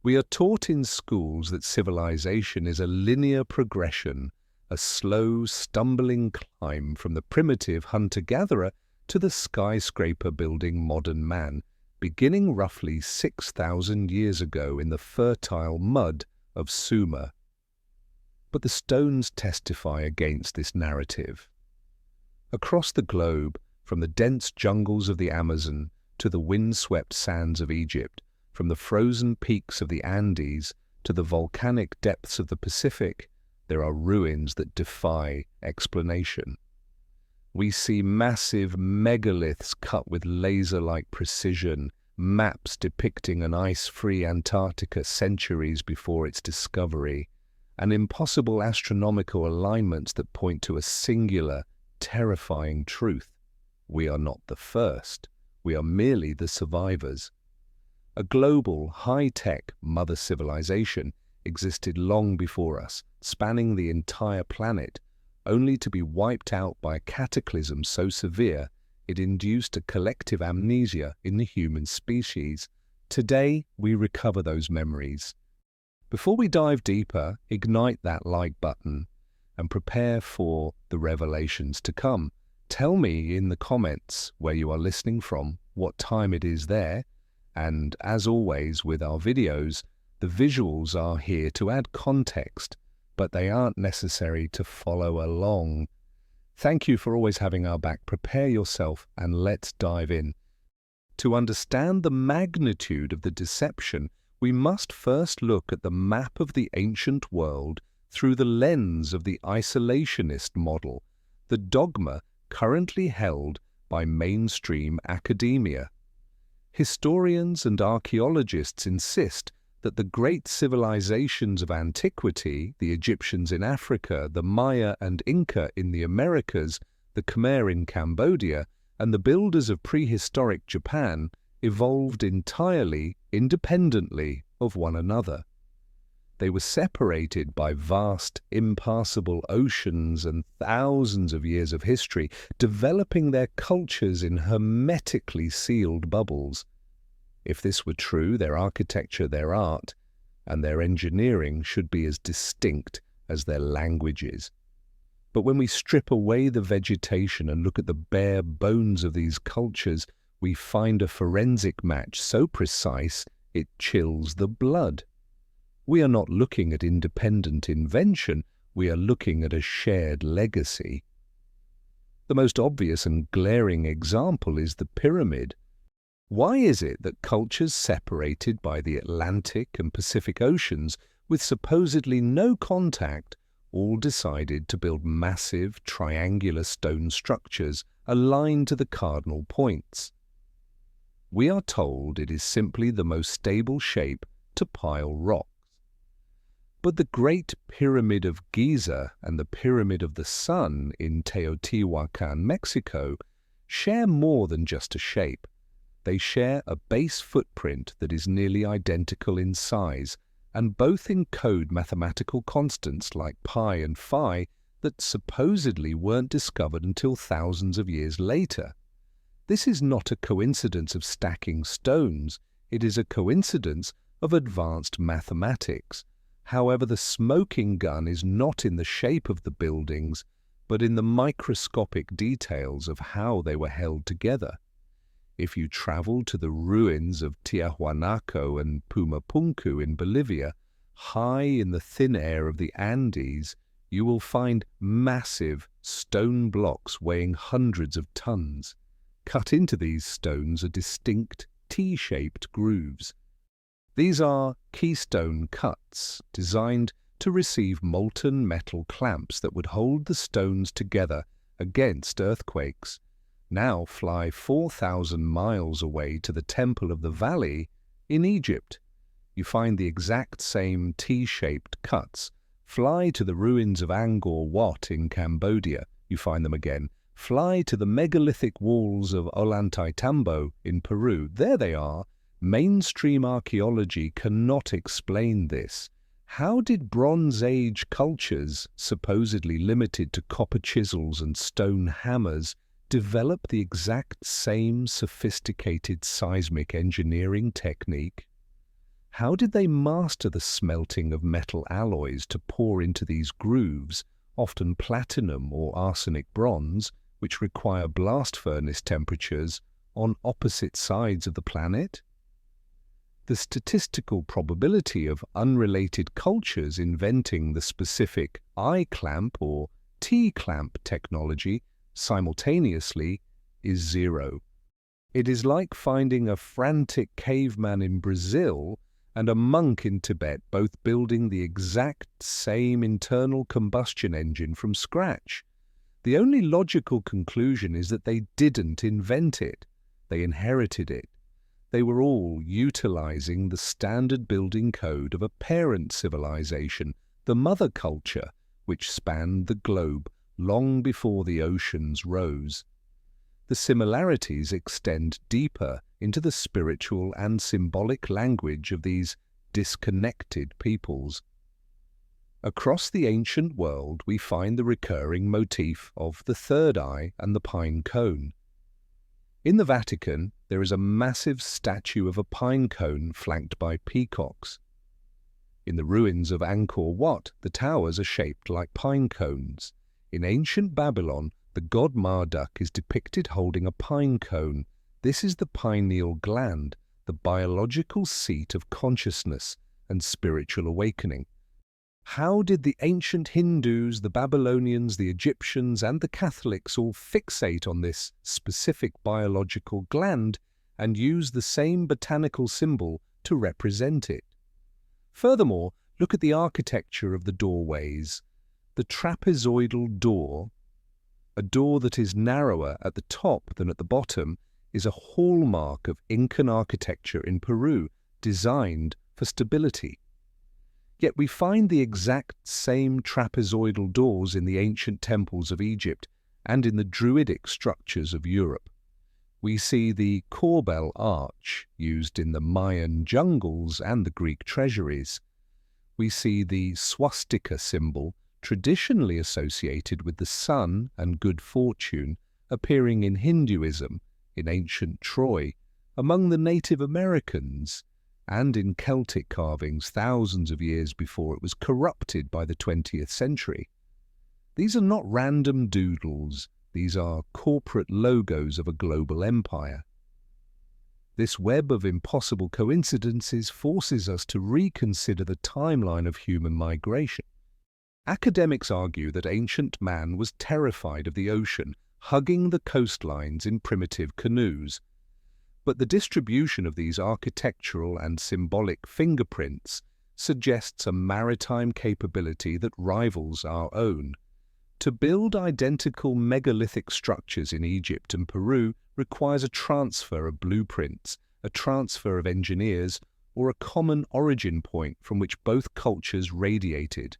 We are taught in schools that civilization is a linear progression, a slow, stumbling climb from the primitive hunter-gatherer to the skyscraper-building modern man, beginning roughly 6,000 years ago in the fertile mud of Sumer. But the stones testify against this narrative. Across the globe, from the dense jungles of the Amazon to the wind-swept sands of Egypt, from the frozen peaks of the Andes to the volcanic depths of the Pacific, there are ruins that defy explanation. We see massive megaliths cut with laser-like precision, maps depicting an ice-free Antarctica centuries before its discovery, and impossible astronomical alignments that point to a singular, terrifying truth. We are not the first. We are merely the survivors. A global, high-tech mother civilization existed long before us, spanning the entire planet, only to be wiped out by a cataclysm so severe it induced a collective amnesia in the human species. Today, we recover those memories. Before we dive deeper, ignite that like button and prepare for the revelations to come. Tell me in the comments where you are listening from, what time it is there, and as always with our videos, the visuals are here to add context, but they aren't necessary to follow along. Thank you for always having our back. Prepare yourself and let's dive in. To understand the magnitude of the deception, we must first look at the map of the ancient world through the lens of the isolationist model, the dogma currently held by mainstream academia. Historians and archaeologists insist that the great civilizations of antiquity, the Egyptians in Africa, the Maya and Inca in the Americas, the Khmer in Cambodia, and the builders of prehistoric Japan, evolved entirely independently of one another. They were separated by vast, impassable oceans and thousands of years of history, developing their cultures in hermetically sealed bubbles. If this were true, their architecture, their art, and their engineering should be as distinct as their languages. But when we strip away the vegetation and look at the bare bones of these cultures, we find a forensic match so precise it chills the blood. We are not looking at independent invention, we are looking at a shared legacy. The most obvious and glaring example is the pyramid. Why is it that cultures separated by the Atlantic and Pacific Oceans, with supposedly no contact, all decided to build massive triangular stone structures aligned to the cardinal points? We are told it is simply the most stable shape to pile rocks. But the Great Pyramid of Giza and the Pyramid of the Sun in Teotihuacan, Mexico, share more than just a shape. They share a base footprint that is nearly identical in size, and both encode mathematical constants like pi and phi that supposedly weren't discovered until thousands of years later. This is not a coincidence of stacking stones, it is a coincidence of advanced mathematics. However, the smoking gun is not in the shape of the buildings, but in the microscopic details of how they were held together. If you travel to the ruins of Tiahuanaco and Pumapunku in Bolivia, high in the thin air of the Andes, you will find massive stone blocks weighing hundreds of tons. Cut into these stones are distinct T-shaped grooves. These are keystone cuts designed to receive molten metal clamps that would hold the stones together against earthquakes. Now fly 4,000 miles away to the Temple of the Valley in Egypt. You find the exact same T-shaped cuts. Fly to the ruins of Angkor Wat in Cambodia. You find them again. Fly to the megalithic walls of Ollantaytambo in Peru. There they are. Mainstream archaeology cannot explain this. How did Bronze Age cultures, supposedly limited to copper chisels and stone hammers, develop the exact same sophisticated seismic engineering technique? How did they master the smelting of metal alloys to pour into these grooves, often platinum or arsenic bronze, which require blast furnace temperatures on opposite sides of the planet? The statistical probability of unrelated cultures inventing the specific I-clamp or T-clamp technology simultaneously is 0. It is like finding a frantic caveman in Brazil and a monk in Tibet both building the exact same internal combustion engine from scratch. The only logical conclusion is that they didn't invent it. They inherited it. They were all utilizing the standard building code of a parent civilization, the mother culture, which spanned the globe long before the oceans rose. The similarities extend deeper into the spiritual and symbolic language of these disconnected peoples. Across the ancient world, we find the recurring motif of the third eye and the pine cone. In the Vatican, there is a massive statue of a pine cone flanked by peacocks. In the ruins of Angkor Wat, the towers are shaped like pine cones. In ancient Babylon, the god Marduk is depicted holding a pine cone. This is the pineal gland, the biological seat of consciousness and spiritual awakening. How did the ancient Hindus, the Babylonians, the Egyptians, and the Catholics all fixate on this specific biological gland and use the same botanical symbol to represent it? Furthermore, look at the architecture of the doorways. The trapezoidal door, a door that is narrower at the top than at the bottom, is a hallmark of Incan architecture in Peru, designed for stability. Yet we find the exact same trapezoidal doors in the ancient temples of Egypt and in the Druidic structures of Europe. We see the corbel arch used in the Mayan jungles and the Greek treasuries. We see the swastika symbol, traditionally associated with the sun and good fortune, appearing in Hinduism, in ancient Troy, among the Native Americans, and in Celtic carvings thousands of years before it was corrupted by the 20th century. These are not random doodles, these are corporate logos of a global empire. This web of impossible coincidences forces us to reconsider the timeline of human migration. Academics argue that ancient man was terrified of the ocean, hugging the coastlines in primitive canoes. But the distribution of these architectural and symbolic fingerprints suggests a maritime capability that rivals our own. To build identical megalithic structures in Egypt and Peru requires a transfer of blueprints, a transfer of engineers, or a common origin point from which both cultures radiated.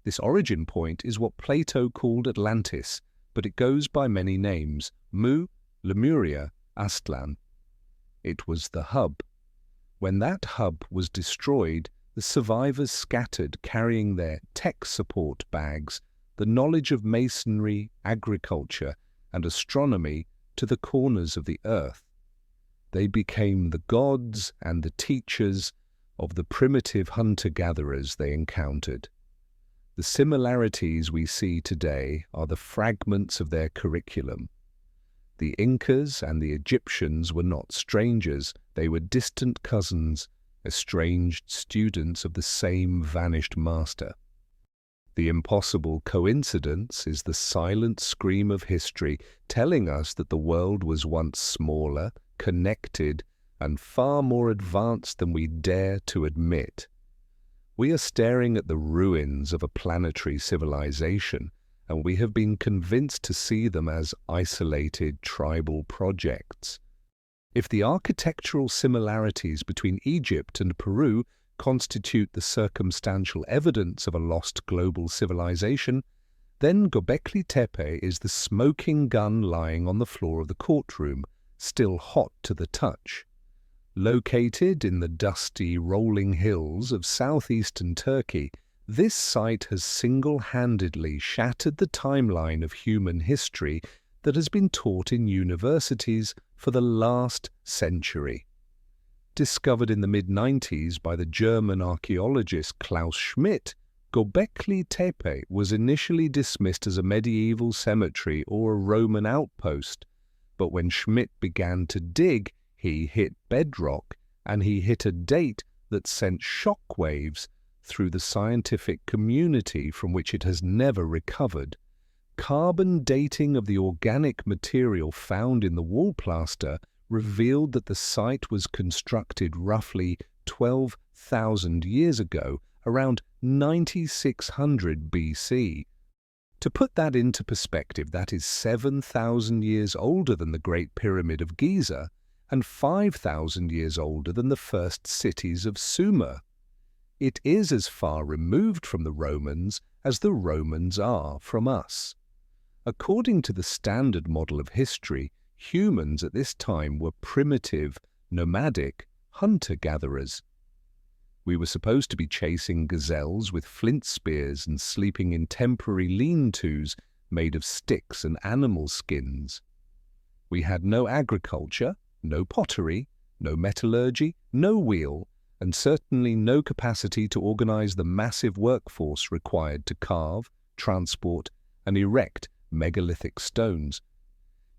This origin point is what Plato called Atlantis, but it goes by many names: Mu, Lemuria, Aztlan. It was the hub. When that hub was destroyed, the survivors scattered, carrying their tech support bags, the knowledge of masonry, agriculture, and astronomy to the corners of the earth. They became the gods and the teachers of the primitive hunter-gatherers they encountered. The similarities we see today are the fragments of their curriculum. The Incas and the Egyptians were not strangers, they were distant cousins, estranged students of the same vanished master. The impossible coincidence is the silent scream of history telling us that the world was once smaller, connected, and far more advanced than we dare to admit. We are staring at the ruins of a planetary civilization, and we have been convinced to see them as isolated tribal projects. If the architectural similarities between Egypt and Peru constitute the circumstantial evidence of a lost global civilization, then Göbekli Tepe is the smoking gun lying on the floor of the courtroom, still hot to the touch. Located in the dusty, rolling hills of southeastern Turkey, this site has single-handedly shattered the timeline of human history that has been taught in universities for the last century. discovered in the mid-90s by the German archaeologist Klaus Schmidt, Göbekli Tepe was initially dismissed as a medieval cemetery or a Roman outpost, but when Schmidt began to dig, he hit bedrock, and he hit a date that sent shockwaves through the scientific community from which it has never recovered. Carbon dating of the organic material found in the wall plaster revealed that the site was constructed roughly 12,000 years ago, around 9600 BC. To put that into perspective, that is 7,000 years older than the Great Pyramid of Giza and 5,000 years older than the first cities of Sumer. It is as far removed from the Romans as the Romans are from us. According to the standard model of history, humans at this time were primitive, nomadic hunter-gatherers. We were supposed to be chasing gazelles with flint spears and sleeping in temporary lean-tos made of sticks and animal skins. We had no agriculture, no pottery, no metallurgy, no wheel, and certainly no capacity to organize the massive workforce required to carve, transport, and erect megalithic stones.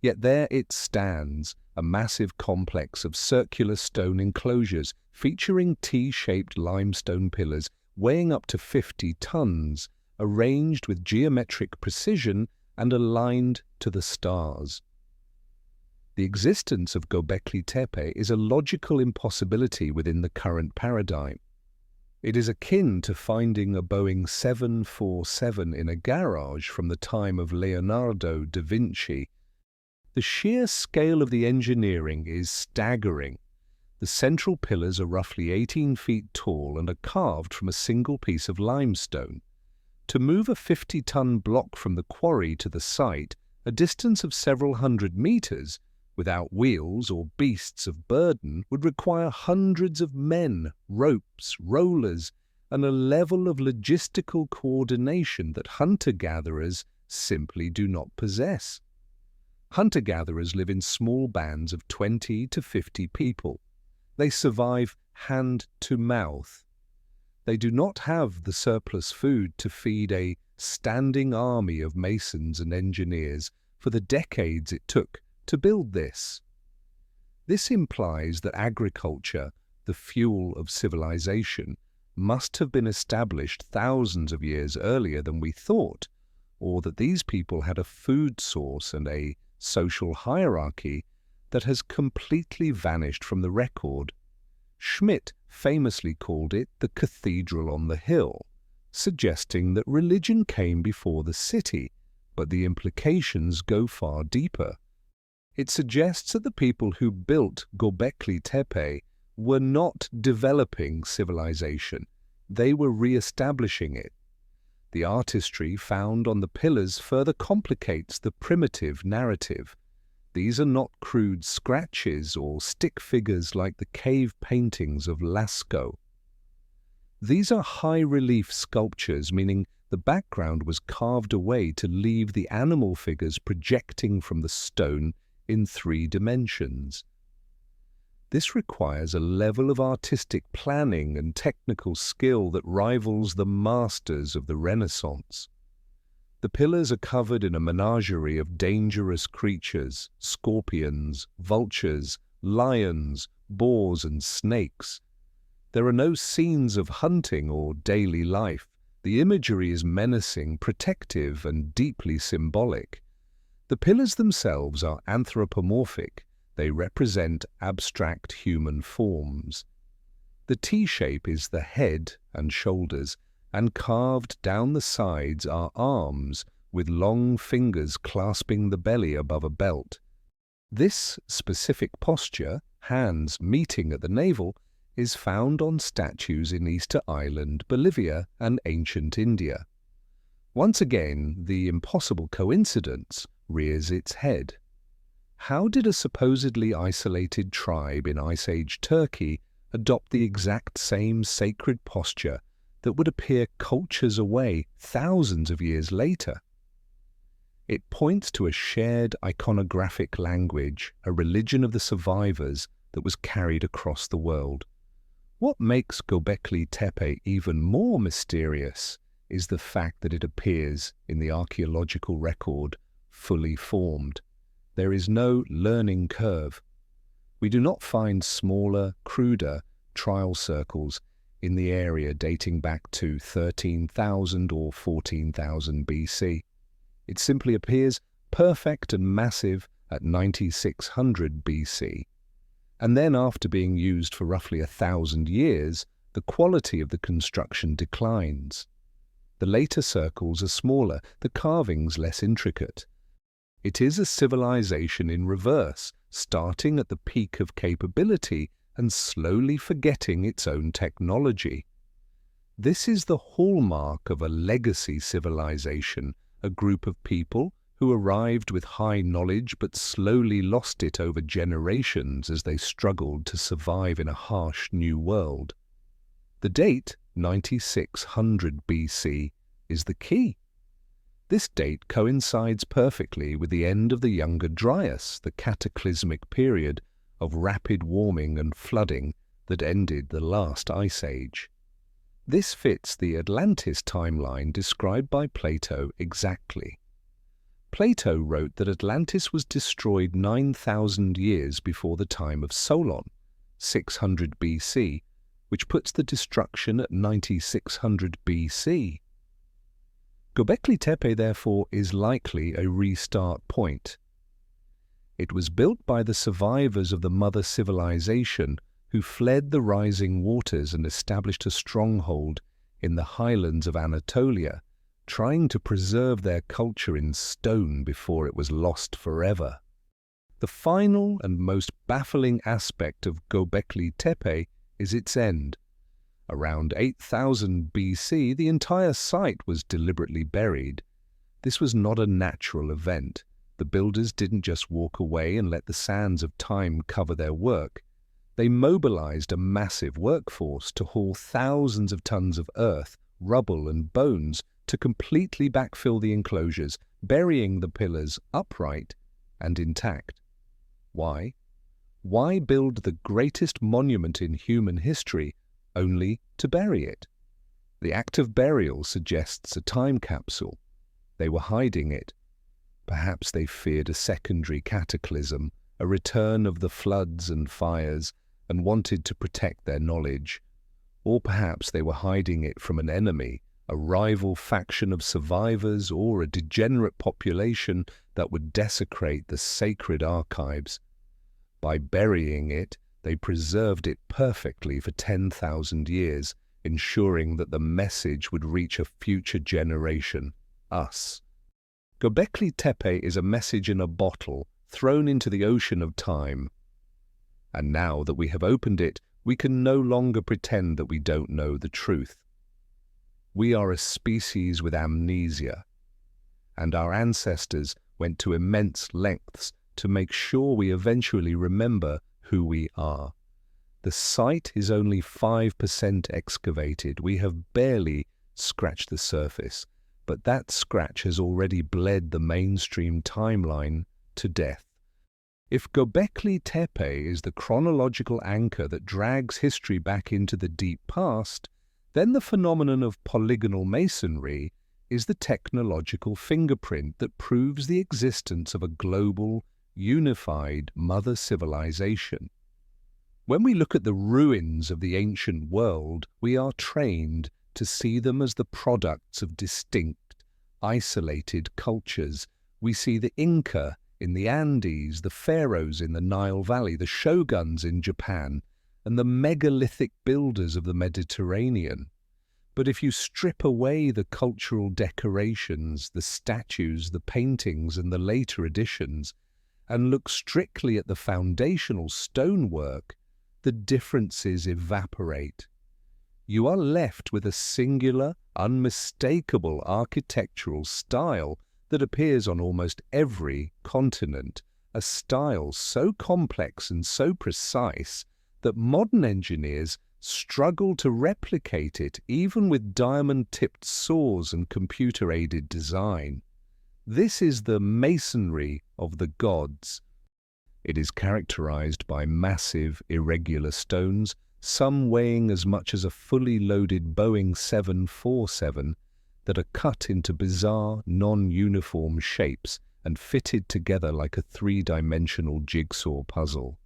Yet there it stands, a massive complex of circular stone enclosures featuring T-shaped limestone pillars weighing up to 50 tons, arranged with geometric precision and aligned to the stars. The existence of Göbekli Tepe is a logical impossibility within the current paradigm. It is akin to finding a Boeing 747 in a garage from the time of Leonardo da Vinci. The sheer scale of the engineering is staggering. The central pillars are roughly 18 feet tall and are carved from a single piece of limestone. To move a 50-ton block from the quarry to the site, a distance of several hundred meters, without wheels or beasts of burden, would require hundreds of men, ropes, rollers, and a level of logistical coordination that hunter-gatherers simply do not possess. Hunter-gatherers live in small bands of 20 to 50 people. They survive hand to mouth. They do not have the surplus food to feed a standing army of masons and engineers for the decades it took to build this. This implies that agriculture, the fuel of civilization, must have been established thousands of years earlier than we thought, or that these people had a food source and a social hierarchy that has completely vanished from the record. Schmidt famously called it the cathedral on the hill, suggesting that religion came before the city, but the implications go far deeper. It suggests that the people who built Göbekli Tepe were not developing civilization, they were re-establishing it. The artistry found on the pillars further complicates the primitive narrative. These are not crude scratches or stick figures like the cave paintings of Lascaux. These are high-relief sculptures, meaning the background was carved away to leave the animal figures projecting from the stone in 3 dimensions. This requires a level of artistic planning and technical skill that rivals the masters of the Renaissance. The pillars are covered in a menagerie of dangerous creatures, scorpions, vultures, lions, boars, and snakes. There are no scenes of hunting or daily life. The imagery is menacing, protective, and deeply symbolic. The pillars themselves are anthropomorphic. They represent abstract human forms. The T-shape is the head and shoulders, and carved down the sides are arms with long fingers clasping the belly above a belt. This specific posture, hands meeting at the navel, is found on statues in Easter Island, Bolivia, and ancient India. Once again, the impossible coincidence rears its head. How did a supposedly isolated tribe in Ice Age Turkey adopt the exact same sacred posture that would appear cultures away thousands of years later? It points to a shared iconographic language, a religion of the survivors, that was carried across the world. What makes Göbekli Tepe even more mysterious is the fact that it appears in the archaeological record fully formed. There is no learning curve. We do not find smaller, cruder trial circles in the area dating back to 13,000 or 14,000 BC. It simply appears perfect and massive at 9600 BC. And then after being used for roughly 1,000 years, the quality of the construction declines. The later circles are smaller, the carvings less intricate. It is a civilization in reverse, starting at the peak of capability and slowly forgetting its own technology. This is the hallmark of a legacy civilization, a group of people who arrived with high knowledge but slowly lost it over generations as they struggled to survive in a harsh new world. The date, 9600 BC, is the key. This date coincides perfectly with the end of the Younger Dryas, the cataclysmic period of rapid warming and flooding that ended the last ice age. This fits the Atlantis timeline described by Plato exactly. Plato wrote that Atlantis was destroyed 9,000 years before the time of Solon, 600 BC, which puts the destruction at 9600 BC. Göbekli Tepe, therefore, is likely a restart point. It was built by the survivors of the mother civilization who fled the rising waters and established a stronghold in the highlands of Anatolia, trying to preserve their culture in stone before it was lost forever. The final and most baffling aspect of Göbekli Tepe is its end. Around 8000 BC, the entire site was deliberately buried. This was not a natural event. The builders didn't just walk away and let the sands of time cover their work. They mobilized a massive workforce to haul thousands of tons of earth, rubble and bones to completely backfill the enclosures, burying the pillars upright and intact. Why? Why build the greatest monument in human history only to bury it? The act of burial suggests a time capsule. They were hiding it. Perhaps they feared a secondary cataclysm, a return of the floods and fires, and wanted to protect their knowledge. Or perhaps they were hiding it from an enemy, a rival faction of survivors, or a degenerate population that would desecrate the sacred archives. By burying it, they preserved it perfectly for 10,000 years, ensuring that the message would reach a future generation, us. Göbekli Tepe is a message in a bottle thrown into the ocean of time. And now that we have opened it, we can no longer pretend that we don't know the truth. We are a species with amnesia, and our ancestors went to immense lengths to make sure we eventually remember who we are. The site is only 5% excavated. We have barely scratched the surface, but that scratch has already bled the mainstream timeline to death. If Göbekli Tepe is the chronological anchor that drags history back into the deep past, then the phenomenon of polygonal masonry is the technological fingerprint that proves the existence of a global, unified mother civilization. When we look at the ruins of the ancient world, we are trained to see them as the products of distinct, isolated cultures. We see the Inca in the Andes, the pharaohs in the Nile Valley, the shoguns in Japan, and the megalithic builders of the Mediterranean. But if you strip away the cultural decorations, the statues, the paintings, and the later additions, and look strictly at the foundational stonework, the differences evaporate. You are left with a singular, unmistakable architectural style that appears on almost every continent, a style so complex and so precise that modern engineers struggle to replicate it even with diamond-tipped saws and computer-aided design. This is the masonry of the gods. It is characterized by massive, irregular stones, some weighing as much as a fully loaded Boeing 747, that are cut into bizarre, non-uniform shapes and fitted together like a three-dimensional jigsaw puzzle.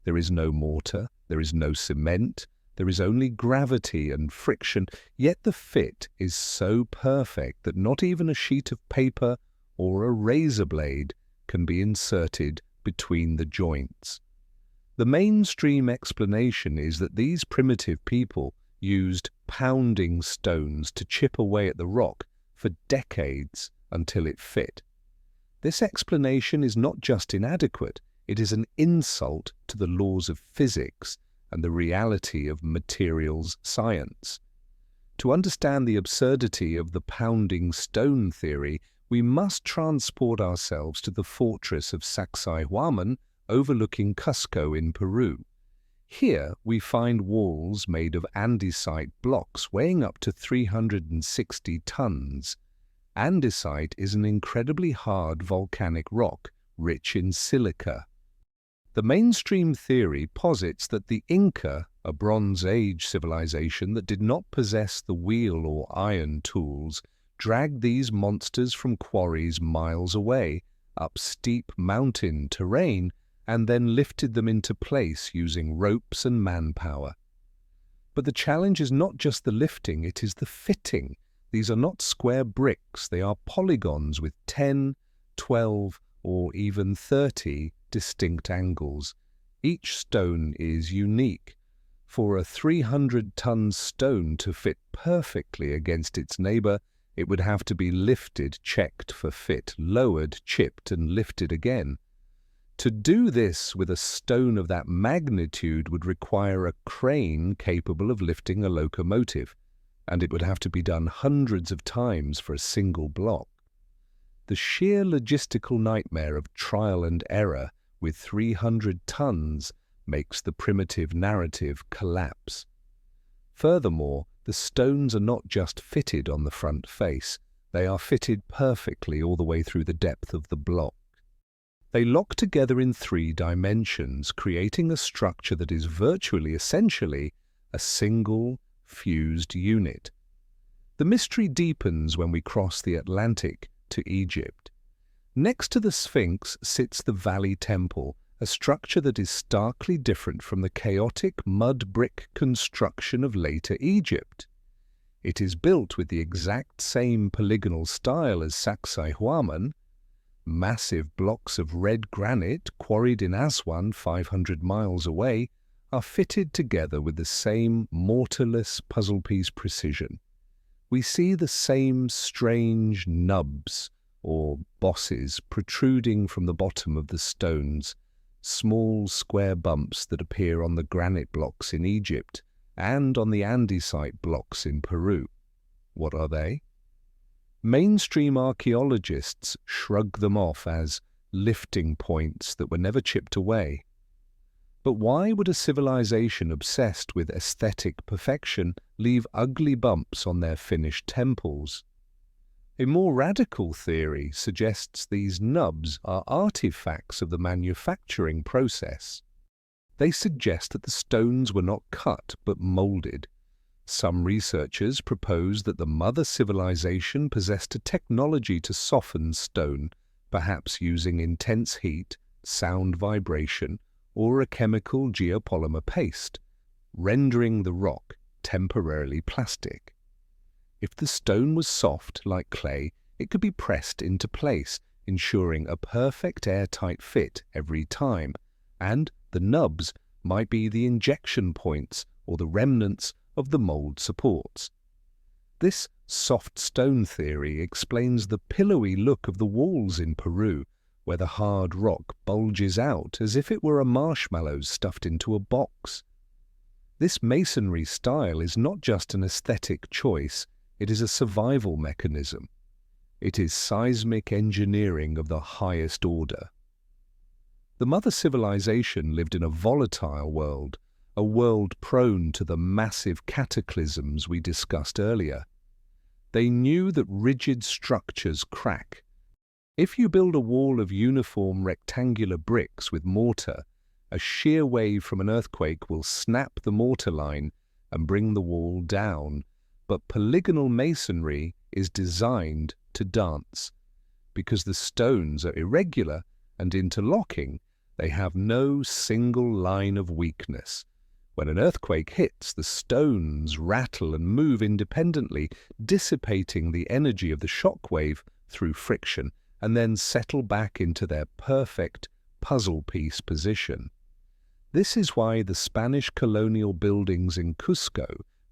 There is no mortar, there is no cement, there is only gravity and friction, yet the fit is so perfect that not even a sheet of paper or a razor blade can be inserted between the joints. The mainstream explanation is that these primitive people used pounding stones to chip away at the rock for decades until it fit. This explanation is not just inadequate, it is an insult to the laws of physics and the reality of materials science. To understand the absurdity of the pounding stone theory, we must transport ourselves to the fortress of Sacsayhuaman overlooking Cusco in Peru. Here we find walls made of andesite blocks weighing up to 360 tons. Andesite is an incredibly hard volcanic rock, rich in silica. The mainstream theory posits that the Inca, a Bronze Age civilization that did not possess the wheel or iron tools, dragged these monsters from quarries miles away, up steep mountain terrain, and then lifted them into place using ropes and manpower. But the challenge is not just the lifting, it is the fitting. These are not square bricks, they are polygons with 10, 12, or even 30 distinct angles. Each stone is unique. For a 300-ton stone to fit perfectly against its neighbor, it would have to be lifted, checked for fit, lowered, chipped, and lifted again. To do this with a stone of that magnitude would require a crane capable of lifting a locomotive, and it would have to be done hundreds of times for a single block. The sheer logistical nightmare of trial and error with 300 tons makes the primitive narrative collapse. Furthermore, the stones are not just fitted on the front face, they are fitted perfectly all the way through the depth of the block. They lock together in 3 dimensions, creating a structure that is virtually, essentially, a single, fused unit. The mystery deepens when we cross the Atlantic to Egypt. Next to the Sphinx sits the Valley Temple, a structure that is starkly different from the chaotic mud-brick construction of later Egypt. It is built with the exact same polygonal style as Sacsayhuaman. Massive blocks of red granite, quarried in Aswan 500 miles away, are fitted together with the same mortarless puzzle piece precision. We see the same strange nubs, or bosses, protruding from the bottom of the stones, small square bumps that appear on the granite blocks in Egypt and on the andesite blocks in Peru. What are they? Mainstream archaeologists shrug them off as lifting points that were never chipped away. But why would a civilization obsessed with aesthetic perfection leave ugly bumps on their finished temples? A more radical theory suggests these nubs are artifacts of the manufacturing process. They suggest that the stones were not cut but molded. Some researchers propose that the mother civilization possessed a technology to soften stone, perhaps using intense heat, sound vibration, or a chemical geopolymer paste, rendering the rock temporarily plastic. If the stone was soft, like clay, it could be pressed into place, ensuring a perfect airtight fit every time, and the nubs might be the injection points or the remnants of the mold supports. This soft stone theory explains the pillowy look of the walls in Peru, where the hard rock bulges out as if it were a marshmallow stuffed into a box. This masonry style is not just an aesthetic choice, it is a survival mechanism. It is seismic engineering of the highest order. The mother civilization lived in a volatile world, a world prone to the massive cataclysms we discussed earlier. They knew that rigid structures crack, If you build a wall of uniform rectangular bricks with mortar, a shear wave from an earthquake will snap the mortar line and bring the wall down. But polygonal masonry is designed to dance. Because the stones are irregular and interlocking, they have no single line of weakness. When an earthquake hits, the stones rattle and move independently, dissipating the energy of the shock wave through friction, and then settle back into their perfect puzzle piece position. This is why the Spanish colonial buildings in Cusco,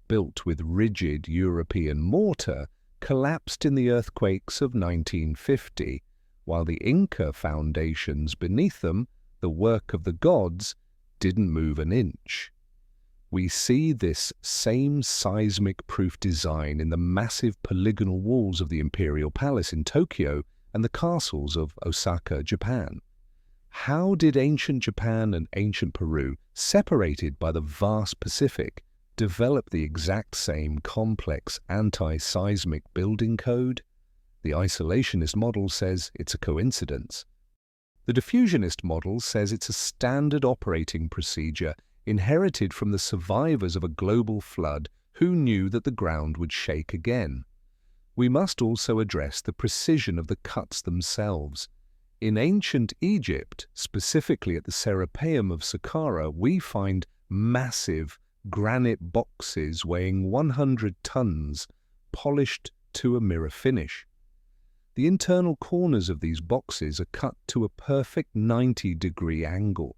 built with rigid European mortar, collapsed in the earthquakes of 1950, while the Inca foundations beneath them, the work of the gods, didn't move an inch. We see this same seismic-proof design in the massive polygonal walls of the Imperial Palace in Tokyo and the castles of Osaka, Japan. How did ancient Japan and ancient Peru, separated by the vast Pacific, develop the exact same complex anti-seismic building code? The isolationist model says it's a coincidence. The diffusionist model says it's a standard operating procedure inherited from the survivors of a global flood who knew that the ground would shake again. We must also address the precision of the cuts themselves. In ancient Egypt, specifically at the Serapeum of Saqqara, we find massive granite boxes weighing 100 tons, polished to a mirror finish. The internal corners of these boxes are cut to a perfect 90-degree angle.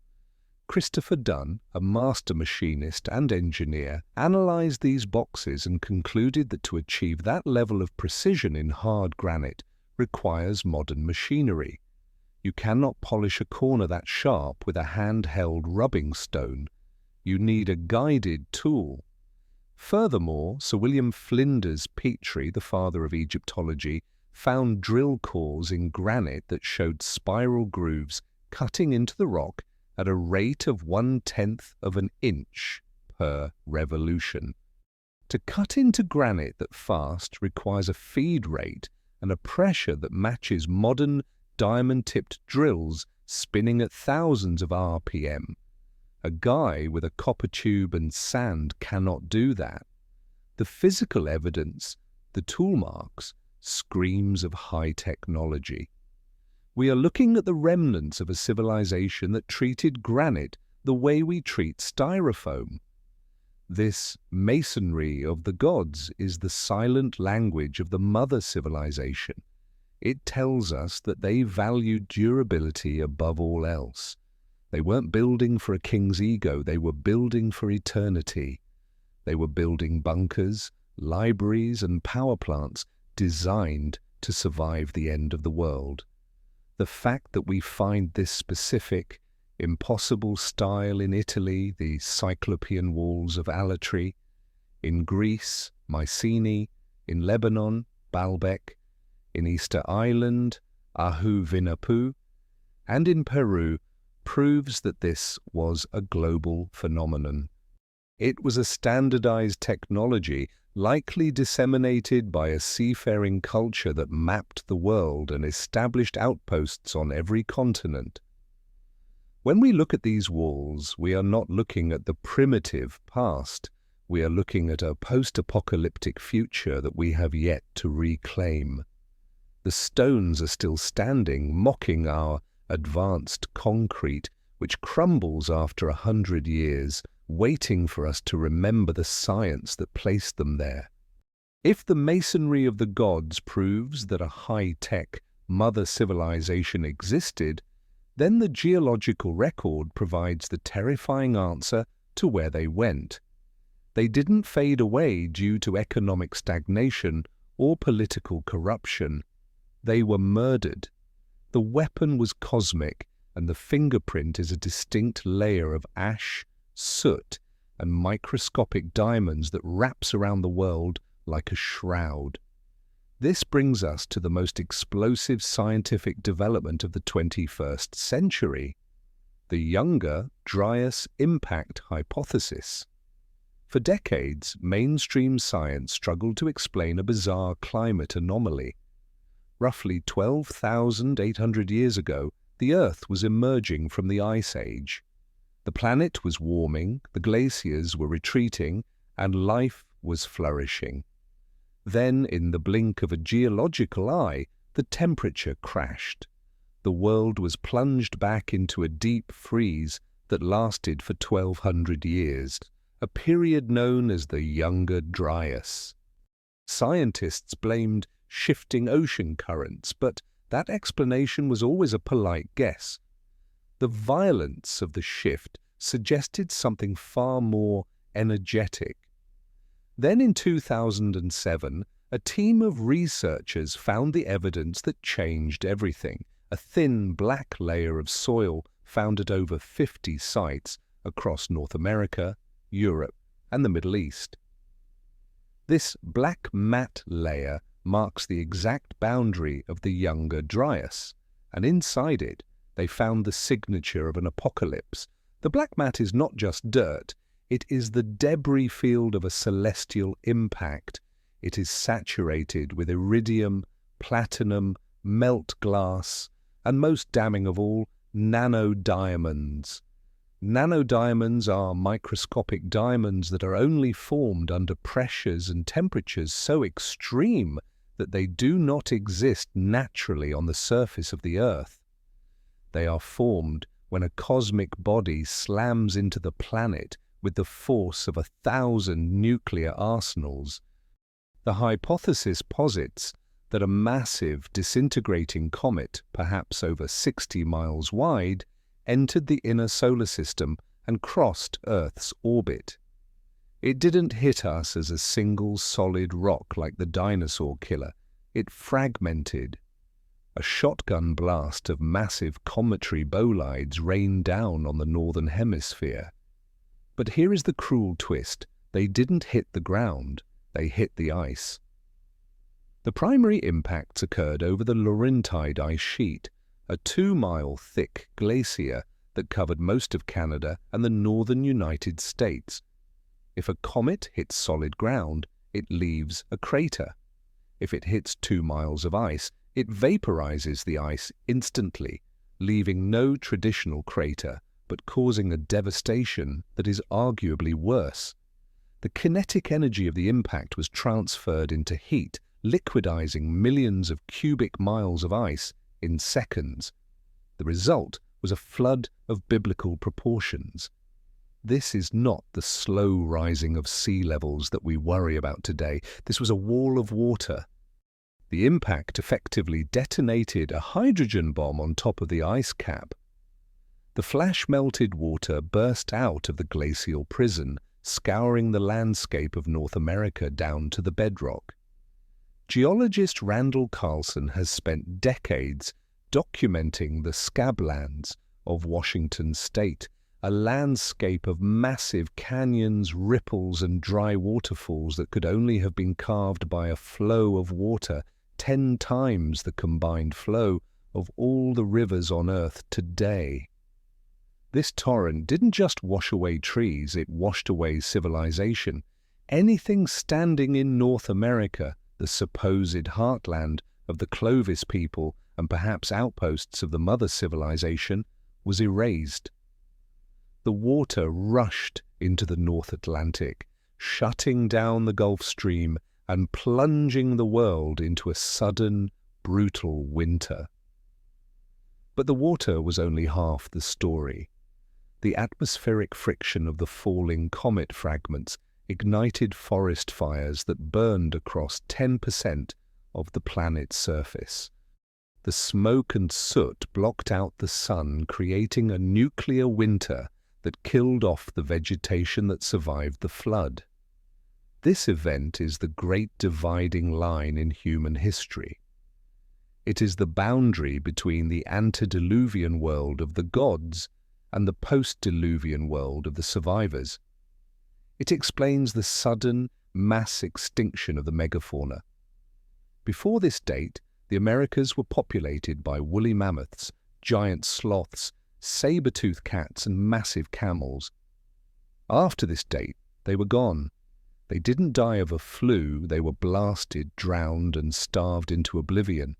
Christopher Dunn, a master machinist and engineer, analyzed these boxes and concluded that to achieve that level of precision in hard granite requires modern machinery. You cannot polish a corner that sharp with a handheld rubbing stone. You need a guided tool. Furthermore, Sir William Flinders Petrie, the father of Egyptology, found drill cores in granite that showed spiral grooves cutting into the rock at a rate of 1/10 of an inch per revolution. To cut into granite that fast requires a feed rate and a pressure that matches modern diamond-tipped drills spinning at thousands of RPM. A guy with a copper tube and sand cannot do that. The physical evidence, the tool marks, screams of high technology. We are looking at the remnants of a civilization that treated granite the way we treat styrofoam. This masonry of the gods is the silent language of the mother civilization. It tells us that they valued durability above all else. They weren't building for a king's ego, they were building for eternity. They were building bunkers, libraries, and power plants designed to survive the end of the world. The fact that we find this specific, impossible style in Italy, the Cyclopean walls of Alatri, in Greece, Mycenae, in Lebanon, Baalbek, in Easter Island, Ahu-Vinapu, and in Peru, proves that this was a global phenomenon. It was a standardized technology likely disseminated by a seafaring culture that mapped the world and established outposts on every continent. When we look at these walls, we are not looking at the primitive past. We are looking at a post-apocalyptic future that we have yet to reclaim. The stones are still standing, mocking our advanced concrete, which crumbles after 100 years, waiting for us to remember the science that placed them there. If the masonry of the gods proves that a high-tech mother civilization existed, then the geological record provides the terrifying answer to where they went. They didn't fade away due to economic stagnation or political corruption. They were murdered. The weapon was cosmic, and the fingerprint is a distinct layer of ash, soot, and microscopic diamonds that wraps around the world like a shroud. This brings us to the most explosive scientific development of the 21st century, the Younger Dryas impact hypothesis. For decades, mainstream science struggled to explain a bizarre climate anomaly. Roughly 12,800 years ago, the Earth was emerging from the Ice Age. The planet was warming, the glaciers were retreating, and life was flourishing. Then, in the blink of a geological eye, the temperature crashed. The world was plunged back into a deep freeze that lasted for 1,200 years, a period known as the Younger Dryas. Scientists blamed shifting ocean currents, but that explanation was always a polite guess. The violence of the shift suggested something far more energetic. Then in 2007, a team of researchers found the evidence that changed everything, a thin black layer of soil found at over 50 sites across North America, Europe, and the Middle East. This black matte layer marks the exact boundary of the Younger Dryas, and inside it they found the signature of an apocalypse. The black matte is not just dirt, it is the debris field of a celestial impact. It is saturated with iridium, platinum, melt glass, and most damning of all, nanodiamonds. Nanodiamonds are microscopic diamonds that are only formed under pressures and temperatures so extreme that they do not exist naturally on the surface of the Earth. They are formed when a cosmic body slams into the planet with the force of 1,000 nuclear arsenals. The hypothesis posits that a massive disintegrating comet, perhaps over 60 miles wide, entered the inner solar system and crossed Earth's orbit. It didn't hit us as a single solid rock like the dinosaur killer. It fragmented. A shotgun blast of massive cometary bolides rained down on the northern hemisphere. But here is the cruel twist. They didn't hit the ground, they hit the ice. The primary impacts occurred over the Laurentide ice sheet, a 2-mile thick glacier that covered most of Canada and the northern United States. If a comet hits solid ground, it leaves a crater. If it hits 2 miles of ice, it vaporizes the ice instantly, leaving no traditional crater, but causing a devastation that is arguably worse. The kinetic energy of the impact was transferred into heat, liquidizing millions of cubic miles of ice in seconds. The result was a flood of biblical proportions. This is not the slow rising of sea levels that we worry about today. This was a wall of water. The impact effectively detonated a hydrogen bomb on top of the ice cap. The flash-melted water burst out of the glacial prison, scouring the landscape of North America down to the bedrock. Geologist Randall Carlson has spent decades documenting the scablands of Washington state, a landscape of massive canyons, ripples, and dry waterfalls that could only have been carved by a flow of water 10 times the combined flow of all the rivers on Earth today. This torrent didn't just wash away trees, it washed away civilization. Anything standing in North America, the supposed heartland of the Clovis people and perhaps outposts of the mother civilization, was erased. The water rushed into the North Atlantic, shutting down the Gulf Stream and plunging the world into a sudden, brutal winter. But the water was only half the story. The atmospheric friction of the falling comet fragments ignited forest fires that burned across 10% of the planet's surface. The smoke and soot blocked out the sun, creating a nuclear winter that killed off the vegetation that survived the flood. This event is the great dividing line in human history. It is the boundary between the antediluvian world of the gods and the post-diluvian world of the survivors. It explains the sudden, mass extinction of the megafauna. Before this date, the Americas were populated by woolly mammoths, giant sloths, saber-toothed cats, and massive camels. After this date, they were gone. They didn't die of a flu, they were blasted, drowned, and starved into oblivion.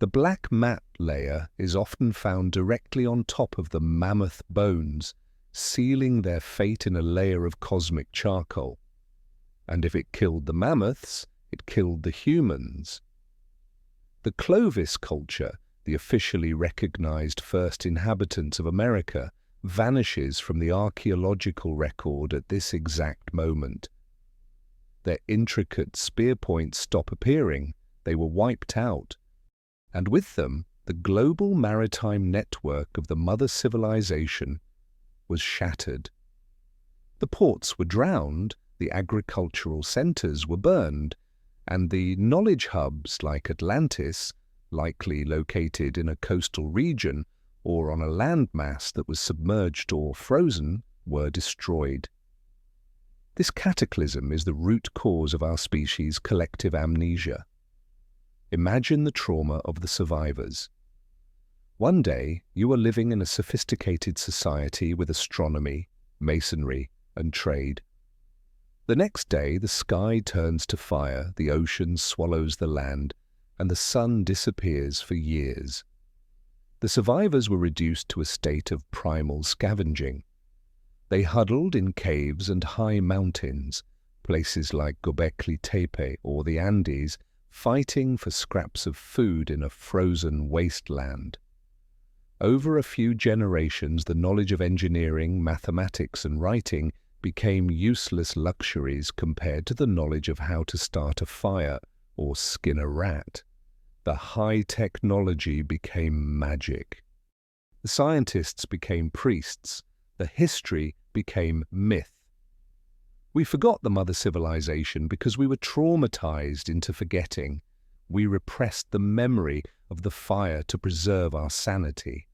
The black mat layer is often found directly on top of the mammoth bones, sealing their fate in a layer of cosmic charcoal. And if it killed the mammoths, it killed the humans. The Clovis culture, the officially recognized first inhabitants of America, vanishes from the archaeological record at this exact moment. Their intricate spear points stop appearing, they were wiped out, and with them the global maritime network of the mother civilization was shattered. The ports were drowned, the agricultural centers were burned, and the knowledge hubs like Atlantis, likely located in a coastal region or on a landmass that was submerged or frozen, were destroyed. This cataclysm is the root cause of our species' collective amnesia. Imagine the trauma of the survivors. One day, you are living in a sophisticated society with astronomy, masonry, and trade. The next day, the sky turns to fire, the ocean swallows the land, and the sun disappears for years. The survivors were reduced to a state of primal scavenging. They huddled in caves and high mountains, places like Göbekli Tepe or the Andes, fighting for scraps of food in a frozen wasteland. Over a few generations, the knowledge of engineering, mathematics, and writing became useless luxuries compared to the knowledge of how to start a fire or skin a rat. The high technology became magic. The scientists became priests. The history became myth. We forgot the mother civilization because we were traumatized into forgetting. We repressed the memory of the fire to preserve our sanity.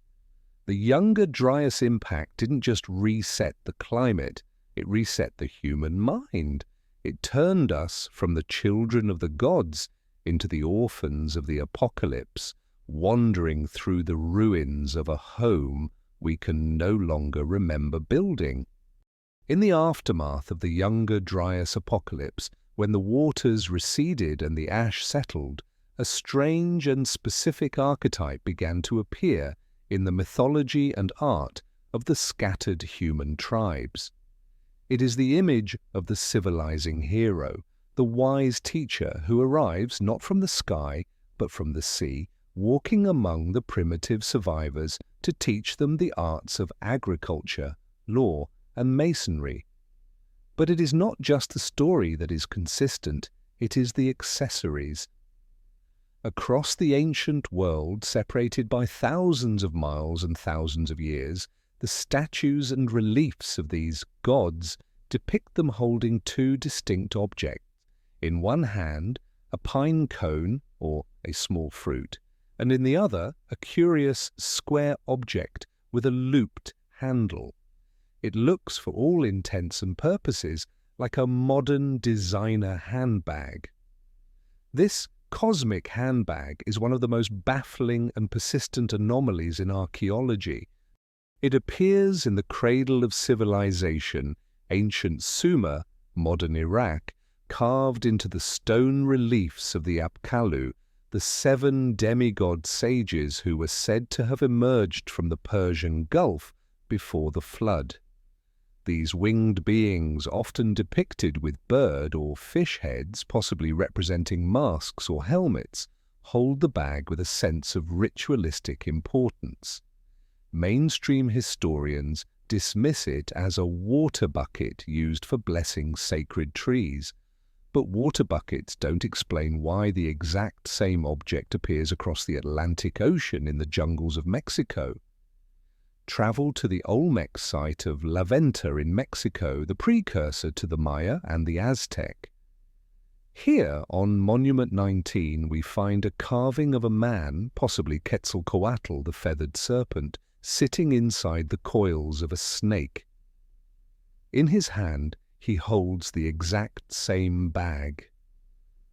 The Younger Dryas impact didn't just reset the climate, it reset the human mind. It turned us from the children of the gods into the orphans of the apocalypse, wandering through the ruins of a home we can no longer remember building. In the aftermath of the Younger Dryas apocalypse, when the waters receded and the ash settled, a strange and specific archetype began to appear in the mythology and art of the scattered human tribes. It is the image of the civilizing hero, the wise teacher who arrives not from the sky but from the sea, walking among the primitive survivors to teach them the arts of agriculture, law, and masonry. But it is not just the story that is consistent, it is the accessories. Across the ancient world, separated by thousands of miles and thousands of years, the statues and reliefs of these gods depict them holding two distinct objects. In one hand, a pine cone, or a small fruit, and in the other, a curious square object with a looped handle. It looks, for all intents and purposes, like a modern designer handbag. This cosmic handbag is one of the most baffling and persistent anomalies in archaeology. It appears in the cradle of civilization, ancient Sumer, modern Iraq, carved into the stone reliefs of the Apkallu, the 7 demigod sages who were said to have emerged from the Persian Gulf before the flood. These winged beings, often depicted with bird or fish heads, possibly representing masks or helmets, hold the bag with a sense of ritualistic importance. Mainstream historians dismiss it as a water bucket used for blessing sacred trees, but water buckets don't explain why the exact same object appears across the Atlantic Ocean in the jungles of Mexico. Travel to the Olmec site of La Venta in Mexico, the precursor to the Maya and the Aztec. Here, on Monument 19, we find a carving of a man, possibly Quetzalcoatl, the feathered serpent, sitting inside the coils of a snake. In his hand, he holds the exact same bag.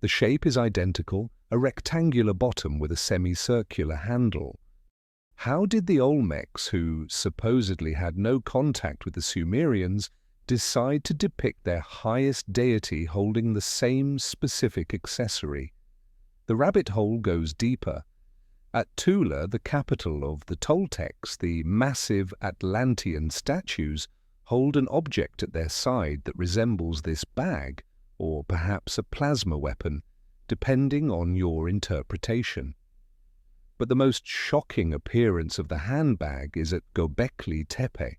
The shape is identical, a rectangular bottom with a semicircular handle. How did the Olmecs, who supposedly had no contact with the Sumerians, decide to depict their highest deity holding the same specific accessory? The rabbit hole goes deeper. At Tula, the capital of the Toltecs, the massive Atlantean statues hold an object at their side that resembles this bag, or perhaps a plasma weapon, depending on your interpretation. But the most shocking appearance of the handbag is at Göbekli Tepe.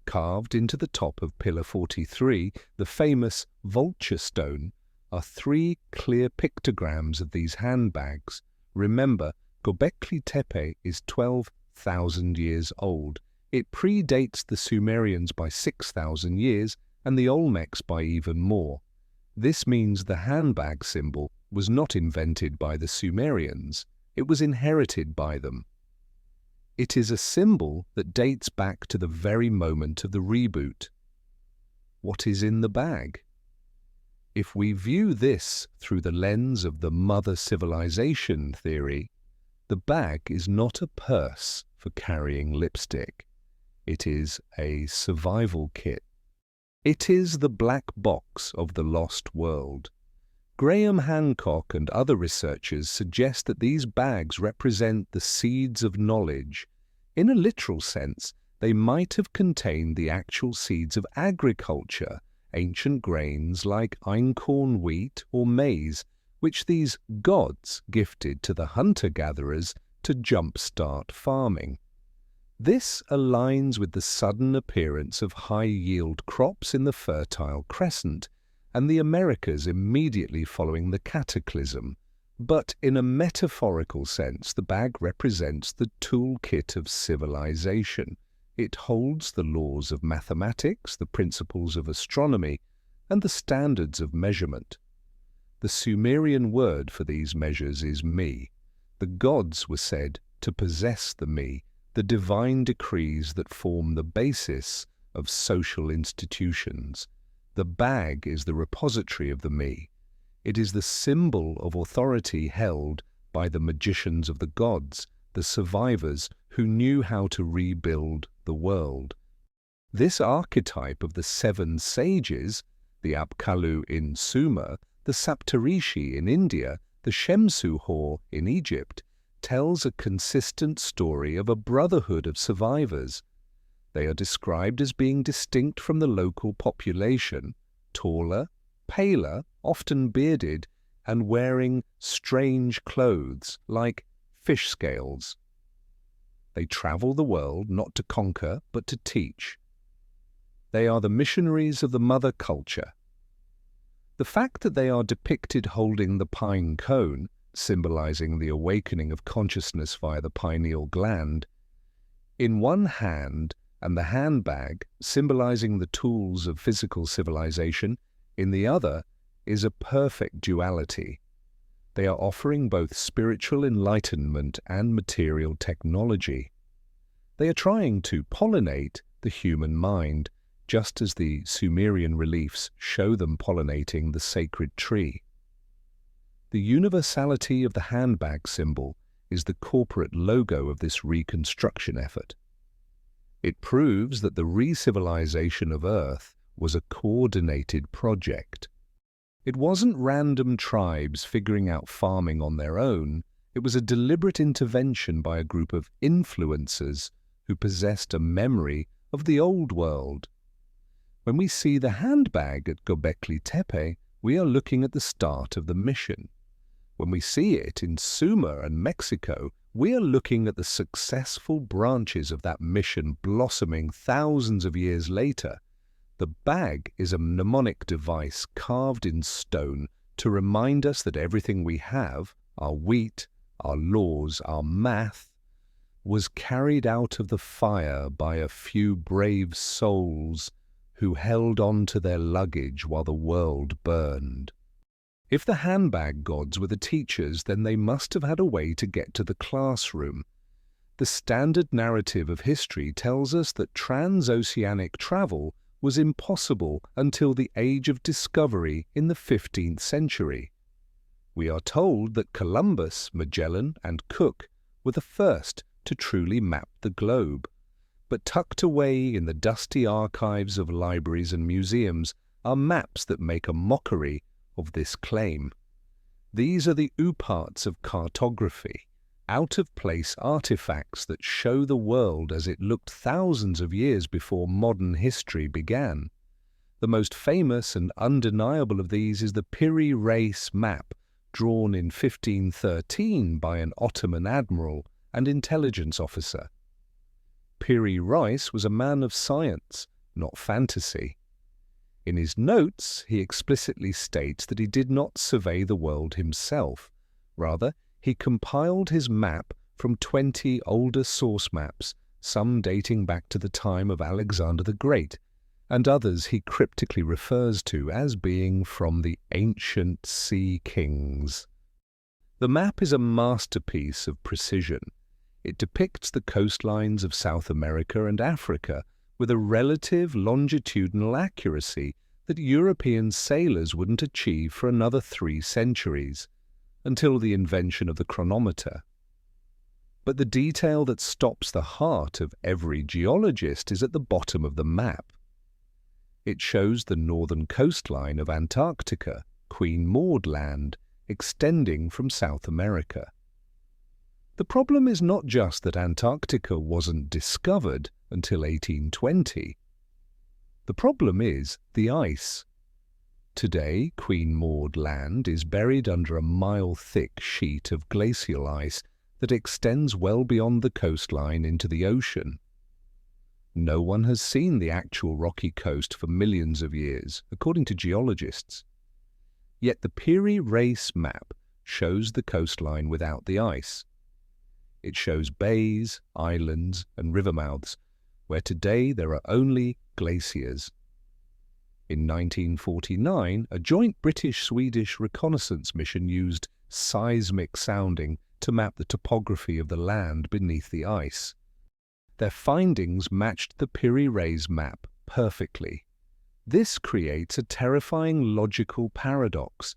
Carved into the top of Pillar 43, the famous vulture stone, are 3 clear pictograms of these handbags. Remember, Göbekli Tepe is 12,000 years old. It predates the Sumerians by 6,000 years and the Olmecs by even more. This means the handbag symbol was not invented by the Sumerians. It was inherited by them. It is a symbol that dates back to the very moment of the reboot. What is in the bag? If we view this through the lens of the mother civilization theory, the bag is not a purse for carrying lipstick. It is a survival kit. It is the black box of the lost world. Graham Hancock and other researchers suggest that these bags represent the seeds of knowledge. In a literal sense, they might have contained the actual seeds of agriculture, ancient grains like einkorn wheat or maize, which these gods gifted to the hunter-gatherers to jumpstart farming. This aligns with the sudden appearance of high-yield crops in the Fertile Crescent and the Americas immediately following the cataclysm. But in a metaphorical sense, the bag represents the toolkit of civilization. It holds the laws of mathematics, the principles of astronomy, and the standards of measurement. The Sumerian word for these measures is me. The gods were said to possess the me, the divine decrees that form the basis of social institutions. The bag is the repository of the me. It is the symbol of authority held by the magicians of the gods, the survivors who knew how to rebuild the world. This archetype of the 7 sages, the Apkallu in Sumer, the Saptarishi in India, the Shemsu Hor in Egypt, tells a consistent story of a brotherhood of survivors. They are described as being distinct from the local population, taller, paler, often bearded, and wearing strange clothes like fish scales. They travel the world not to conquer but to teach. They are the missionaries of the mother culture. The fact that they are depicted holding the pine cone, symbolizing the awakening of consciousness via the pineal gland, in one hand, and the handbag, symbolizing the tools of physical civilization, in the other, is a perfect duality. They are offering both spiritual enlightenment and material technology. They are trying to pollinate the human mind, just as the Sumerian reliefs show them pollinating the sacred tree. The universality of the handbag symbol is the corporate logo of this reconstruction effort. It proves that the re-civilization of Earth was a coordinated project. It wasn't random tribes figuring out farming on their own. It was a deliberate intervention by a group of influencers who possessed a memory of the old world. When we see the handbag at Göbekli Tepe, we are looking at the start of the mission. When we see it in Sumer and Mexico, we are looking at the successful branches of that mission blossoming thousands of years later. The bag is a mnemonic device carved in stone to remind us that everything we have, our wheat, our laws, our math, was carried out of the fire by a few brave souls who held on to their luggage while the world burned. If the handbag gods were the teachers, then they must have had a way to get to the classroom. The standard narrative of history tells us that transoceanic travel was impossible until the age of discovery in the 15th century. We are told that Columbus, Magellan, and Cook were the first to truly map the globe. But tucked away in the dusty archives of libraries and museums are maps that make a mockery of this claim. These are the uparts of cartography, out-of-place artifacts that show the world as it looked thousands of years before modern history began. The most famous and undeniable of these is the Piri Reis map, drawn in 1513 by an Ottoman admiral and intelligence officer. Piri Reis was a man of science, not fantasy. In his notes, he explicitly states that he did not survey the world himself. Rather, he compiled his map from 20 older source maps, some dating back to the time of Alexander the Great, and others he cryptically refers to as being from the ancient sea kings. The map is a masterpiece of precision. It depicts the coastlines of South America and Africa with a relative longitudinal accuracy that European sailors wouldn't achieve for another 3 centuries, until the invention of the chronometer. But the detail that stops the heart of every geologist is at the bottom of the map. It shows the northern coastline of Antarctica, Queen Maud Land, extending from South America. The problem is not just that Antarctica wasn't discovered until 1820. The problem is the ice. Today, Queen Maud Land is buried under a mile-thick sheet of glacial ice that extends well beyond the coastline into the ocean. No one has seen the actual rocky coast for millions of years, according to geologists. Yet the Piri Reis map shows the coastline without the ice. It shows bays, islands, and river mouths, where today there are only glaciers. In 1949, a joint British-Swedish reconnaissance mission used seismic sounding to map the topography of the land beneath the ice. Their findings matched the Piri Reis map perfectly. This creates a terrifying logical paradox.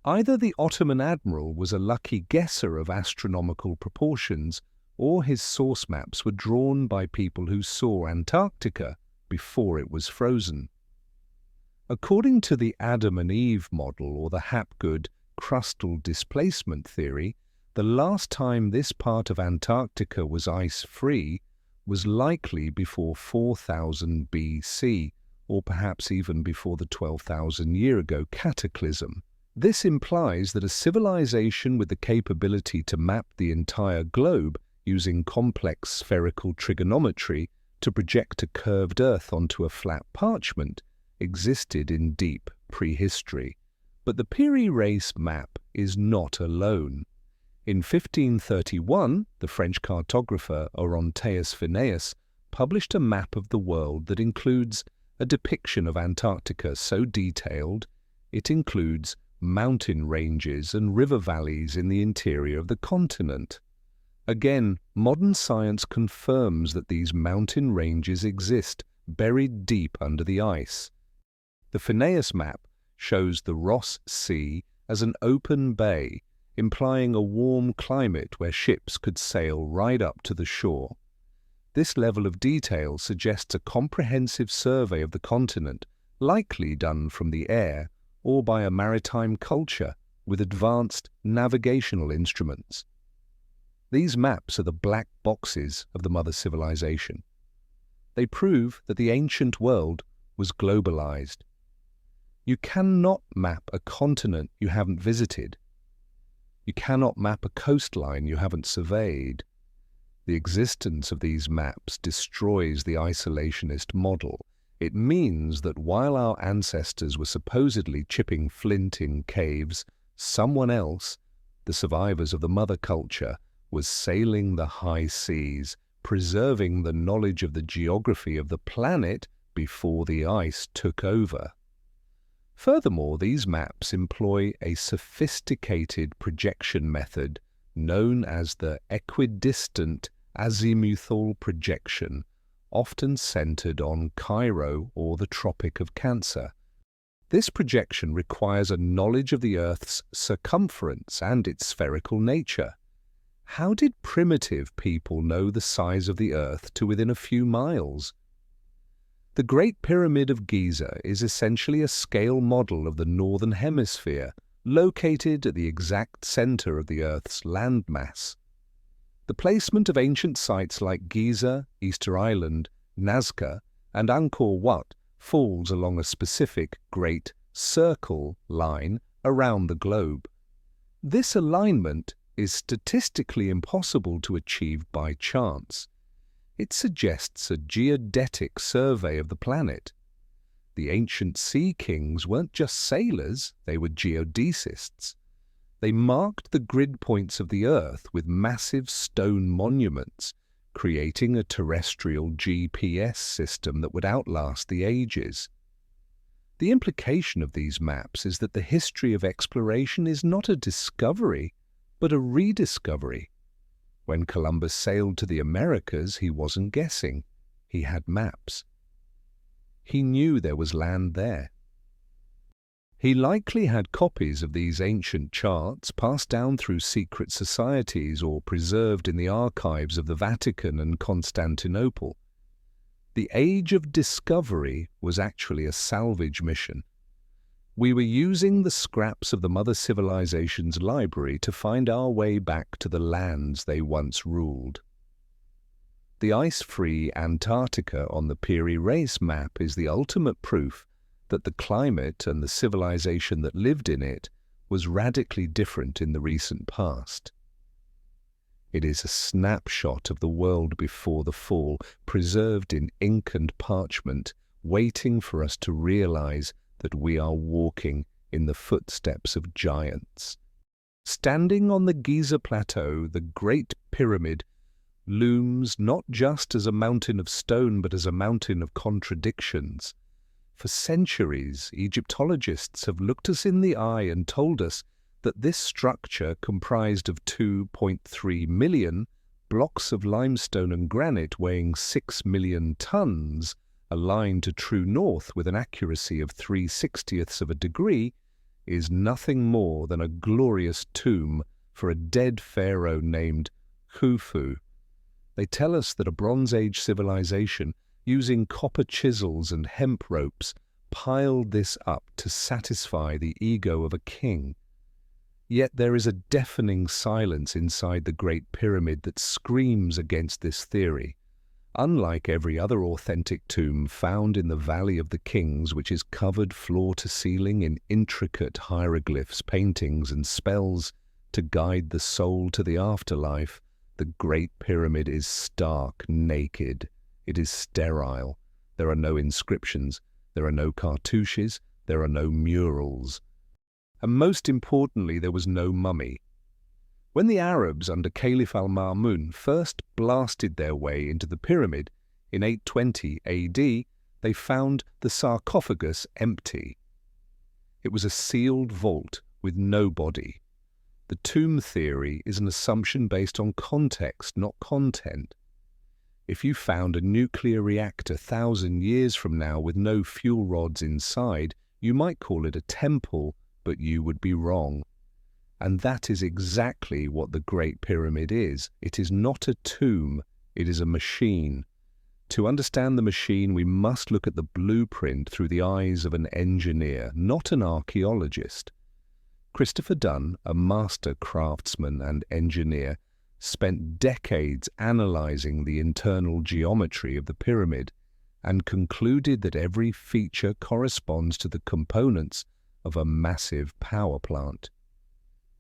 Either the Ottoman admiral was a lucky guesser of astronomical proportions, or his source maps were drawn by people who saw Antarctica before it was frozen. According to the Adam and Eve model, or the Hapgood crustal displacement theory, the last time this part of Antarctica was ice-free was likely before 4000 BC, or perhaps even before the 12,000 year ago cataclysm. This implies that a civilization with the capability to map the entire globe using complex spherical trigonometry to project a curved Earth onto a flat parchment existed in deep prehistory. But the Piri Reis map is not alone. In 1531, the French cartographer Oronteus Phineas published a map of the world that includes a depiction of Antarctica so detailed it includes mountain ranges and river valleys in the interior of the continent. Again, modern science confirms that these mountain ranges exist, buried deep under the ice. The Phineas map shows the Ross Sea as an open bay, implying a warm climate where ships could sail right up to the shore. This level of detail suggests a comprehensive survey of the continent, likely done from the air or by a maritime culture with advanced navigational instruments. These maps are the black boxes of the mother civilization. They prove that the ancient world was globalized. You cannot map a continent you haven't visited. You cannot map a coastline you haven't surveyed. The existence of these maps destroys the isolationist model. It means that while our ancestors were supposedly chipping flint in caves, someone else, the survivors of the mother culture, was sailing the high seas, preserving the knowledge of the geography of the planet before the ice took over. Furthermore, these maps employ a sophisticated projection method known as the equidistant azimuthal projection, often centered on Cairo or the Tropic of Cancer. This projection requires a knowledge of the Earth's circumference and its spherical nature. How did primitive people know the size of the Earth to within a few miles? The Great Pyramid of Giza is essentially a scale model of the Northern Hemisphere, located at the exact center of the Earth's landmass. The placement of ancient sites like Giza, Easter Island, Nazca, and Angkor Wat falls along a specific Great Circle line around the globe. This alignment is statistically impossible to achieve by chance. It suggests a geodetic survey of the planet. The ancient sea kings weren't just sailors, they were geodesists. They marked the grid points of the Earth with massive stone monuments, creating a terrestrial GPS system that would outlast the ages. The implication of these maps is that the history of exploration is not a discovery, but a rediscovery. When Columbus sailed to the Americas, he wasn't guessing. He had maps. He knew there was land there. He likely had copies of these ancient charts passed down through secret societies or preserved in the archives of the Vatican and Constantinople. The age of discovery was actually a salvage mission. We were using the scraps of the mother civilization's library to find our way back to the lands they once ruled. The ice-free Antarctica on the Piri Reis map is the ultimate proof that the climate and the civilization that lived in it was radically different in the recent past. It is a snapshot of the world before the fall, preserved in ink and parchment, waiting for us to realize that we are walking in the footsteps of giants. Standing on the Giza Plateau, the Great Pyramid looms not just as a mountain of stone, but as a mountain of contradictions. For centuries, Egyptologists have looked us in the eye and told us that this structure, comprised of 2.3 million blocks of limestone and granite weighing 6 million tons, aligned to true north with an accuracy of 3/60ths of a degree, is nothing more than a glorious tomb for a dead pharaoh named Khufu. They tell us that a Bronze Age civilization, using copper chisels and hemp ropes, piled this up to satisfy the ego of a king. Yet there is a deafening silence inside the Great Pyramid that screams against this theory. Unlike every other authentic tomb found in the Valley of the Kings, which is covered floor to ceiling in intricate hieroglyphs, paintings, and spells to guide the soul to the afterlife, the Great Pyramid is stark naked. It is sterile. There are no inscriptions. There are no cartouches. There are no murals. And most importantly, there was no mummy. When the Arabs under Caliph al-Ma'mun first blasted their way into the pyramid in 820 AD, they found the sarcophagus empty. It was a sealed vault with no body. The tomb theory is an assumption based on context, not content. If you found a nuclear reactor 1,000 years from now with no fuel rods inside, you might call it a temple, but you would be wrong. And that is exactly what the Great Pyramid is. It is not a tomb, it is a machine. To understand the machine, we must look at the blueprint through the eyes of an engineer, not an archaeologist. Christopher Dunn, a master craftsman and engineer, spent decades analyzing the internal geometry of the pyramid and concluded that every feature corresponds to the components of a massive power plant.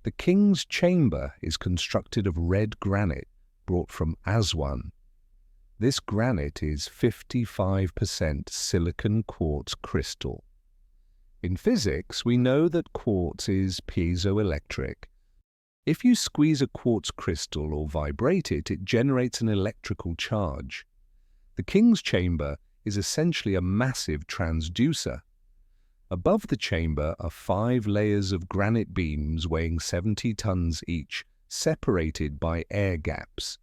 The king's chamber is constructed of red granite brought from Aswan. This granite is 55% silicon quartz crystal. In physics, we know that quartz is piezoelectric. If you squeeze a quartz crystal or vibrate it, it generates an electrical charge. The king's chamber is essentially a massive transducer. Above the chamber are 5 layers of granite beams weighing 70 tons each, separated by air gaps.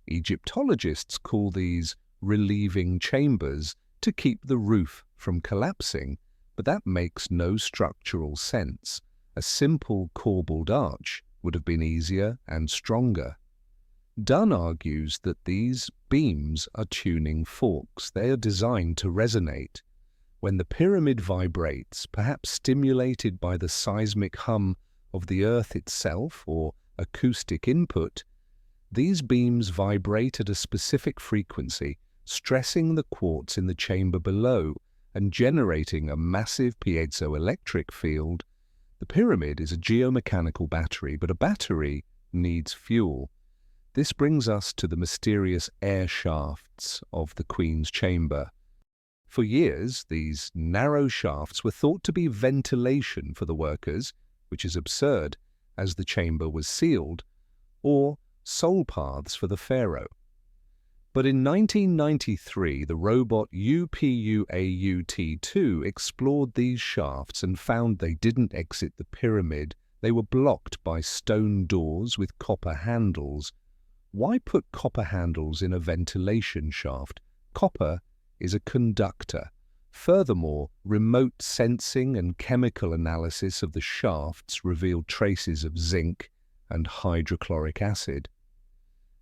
Egyptologists call these relieving chambers to keep the roof from collapsing, but that makes no structural sense. A simple corbelled arch would have been easier and stronger. Dunn argues that these beams are tuning forks. They are designed to resonate. When the pyramid vibrates, perhaps stimulated by the seismic hum of the earth itself or acoustic input, These beams vibrate at a specific frequency, stressing the quartz in the chamber below and generating a massive piezoelectric field. The pyramid is a geomechanical battery, but a battery needs fuel. This brings us to the mysterious air shafts of the Queen's chamber. For years, these narrow shafts were thought to be ventilation for the workers, which is absurd, as the chamber was sealed, or soul paths for the pharaoh. But in 1993, the robot UPUAUT-2 explored these shafts and found they didn't exit the pyramid. They were blocked by stone doors with copper handles. Why put copper handles in a ventilation shaft? Copper is a conductor. Furthermore, remote sensing and chemical analysis of the shafts revealed traces of zinc and hydrochloric acid.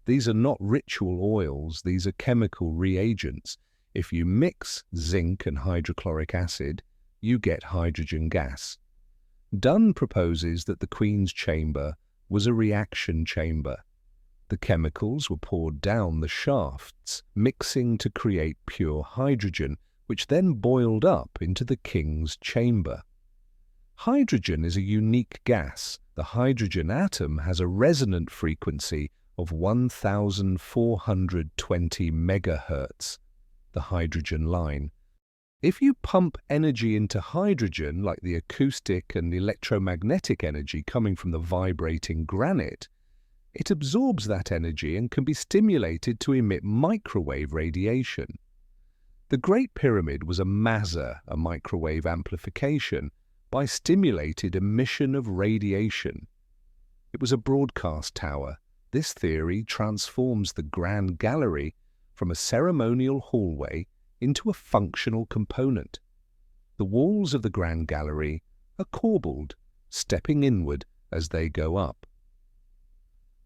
These are not ritual oils, these are chemical reagents. If you mix zinc and hydrochloric acid, you get hydrogen gas. Dunn proposes that the Queen's chamber was a reaction chamber. The chemicals were poured down the shafts, mixing to create pure hydrogen, which then boiled up into the king's chamber. Hydrogen is a unique gas. The hydrogen atom has a resonant frequency of 1,420 megahertz, the hydrogen line. If you pump energy into hydrogen, like the acoustic and electromagnetic energy coming from the vibrating granite, it absorbs that energy and can be stimulated to emit microwave radiation. The Great Pyramid was a maser, a microwave amplification, by stimulated emission of radiation. It was a broadcast tower. This theory transforms the Grand Gallery from a ceremonial hallway into a functional component. The walls of the Grand Gallery are corbelled, stepping inward as they go up.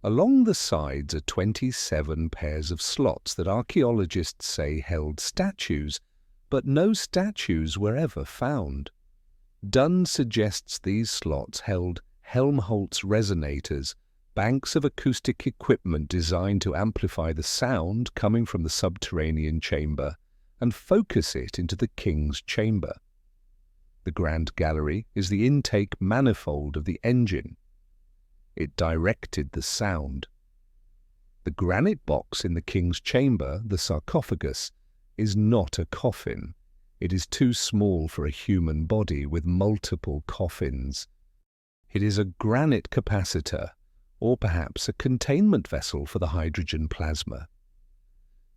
Along the sides are 27 pairs of slots that archaeologists say held statues, but no statues were ever found. Dunn suggests these slots held Helmholtz resonators, banks of acoustic equipment designed to amplify the sound coming from the subterranean chamber and focus it into the king's chamber. The Grand Gallery is the intake manifold of the engine. It directed the sound. The granite box in the king's chamber, the sarcophagus, is not a coffin. It is too small for a human body with multiple coffins. It is a granite capacitor, or perhaps a containment vessel for the hydrogen plasma.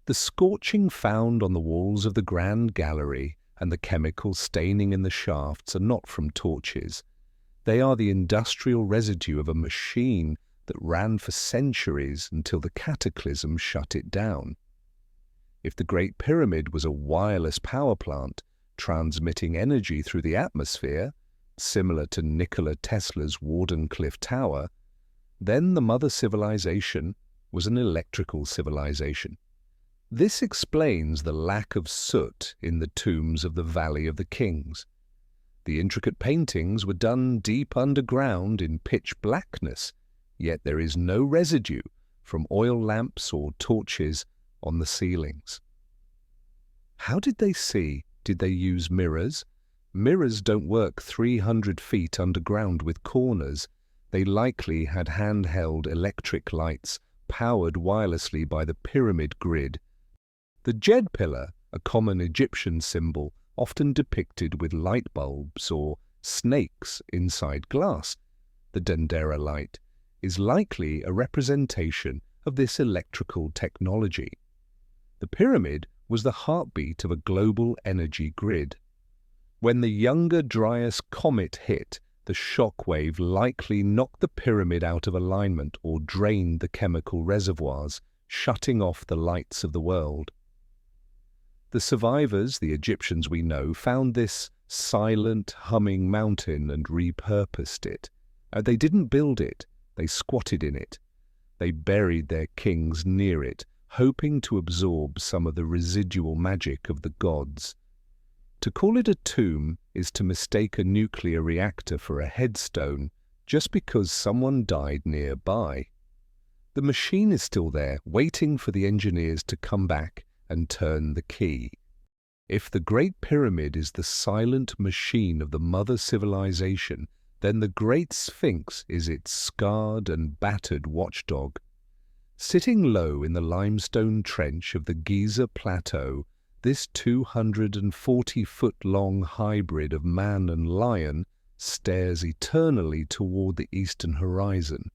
The scorching found on the walls of the Grand Gallery and the chemical staining in the shafts are not from torches. They are the industrial residue of a machine that ran for centuries until the cataclysm shut it down. If the Great Pyramid was a wireless power plant transmitting energy through the atmosphere, similar to Nikola Tesla's Wardenclyffe Tower, then the mother civilization was an electrical civilization. This explains the lack of soot in the tombs of the Valley of the Kings. The intricate paintings were done deep underground in pitch blackness, yet there is no residue from oil lamps or torches on the ceilings. How did they see? Did they use mirrors? Mirrors don't work 300 feet underground with corners. They likely had handheld electric lights powered wirelessly by the pyramid grid. The Djed pillar, a common Egyptian symbol, often depicted with light bulbs or snakes inside glass. The Dendera light is likely a representation of this electrical technology. The pyramid was the heartbeat of a global energy grid. When the Younger Dryas comet hit, the shock wave likely knocked the pyramid out of alignment or drained the chemical reservoirs, shutting off the lights of the world. The survivors, the Egyptians we know, found this silent, humming mountain and repurposed it. They didn't build it, they squatted in it. They buried their kings near it, hoping to absorb some of the residual magic of the gods. To call it a tomb is to mistake a nuclear reactor for a headstone just because someone died nearby. The machine is still there, waiting for the engineers to come back and turn the key. If the Great Pyramid is the silent machine of the mother civilization, then the Great Sphinx is its scarred and battered watchdog. Sitting low in the limestone trench of the Giza Plateau, this 240-foot-long hybrid of man and lion stares eternally toward the eastern horizon.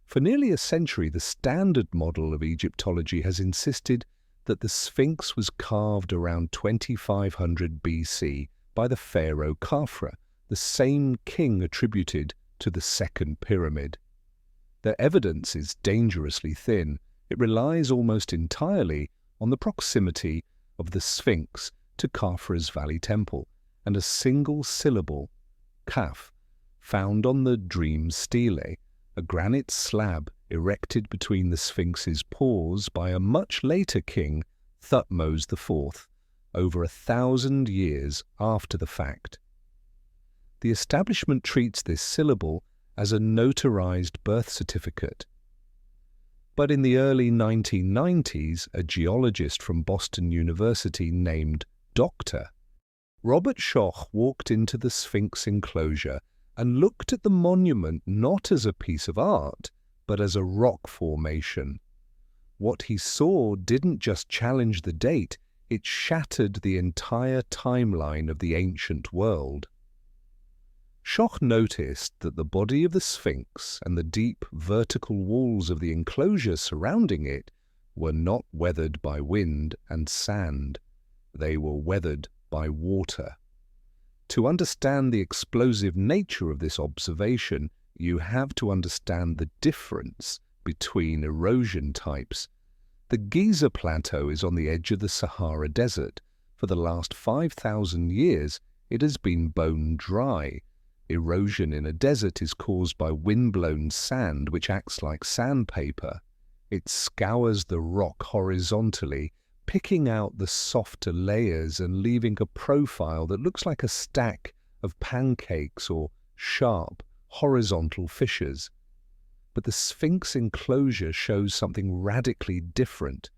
For nearly a century, the standard model of Egyptology has insisted that the Sphinx was carved around 2500 BC by the pharaoh Khafra, the same king attributed to the Second Pyramid. Their evidence is dangerously thin. It relies almost entirely on the proximity of the Sphinx to Khafra's Valley Temple and a single syllable, Kaf, found on the dream stele, a granite slab erected between the Sphinx's paws by a much later king, Thutmose IV, over 1,000 years after the fact. The establishment treats this syllable as a notarized birth certificate. But in the early 1990s, a geologist from Boston University named Dr. Robert Schoch walked into the Sphinx enclosure and looked at the monument not as a piece of art, but as a rock formation. What he saw didn't just challenge the date, it shattered the entire timeline of the ancient world. Schoch noticed that the body of the Sphinx and the deep vertical walls of the enclosure surrounding it were not weathered by wind and sand. They were weathered by water. To understand the explosive nature of this observation, you have to understand the difference between erosion types. The Giza Plateau is on the edge of the Sahara Desert. For the last 5,000 years, it has been bone dry. Erosion in a desert is caused by wind-blown sand, which acts like sandpaper. It scours the rock horizontally, picking out the softer layers and leaving a profile that looks like a stack of pancakes or sharp, horizontal fissures. But the Sphinx enclosure shows something radically different.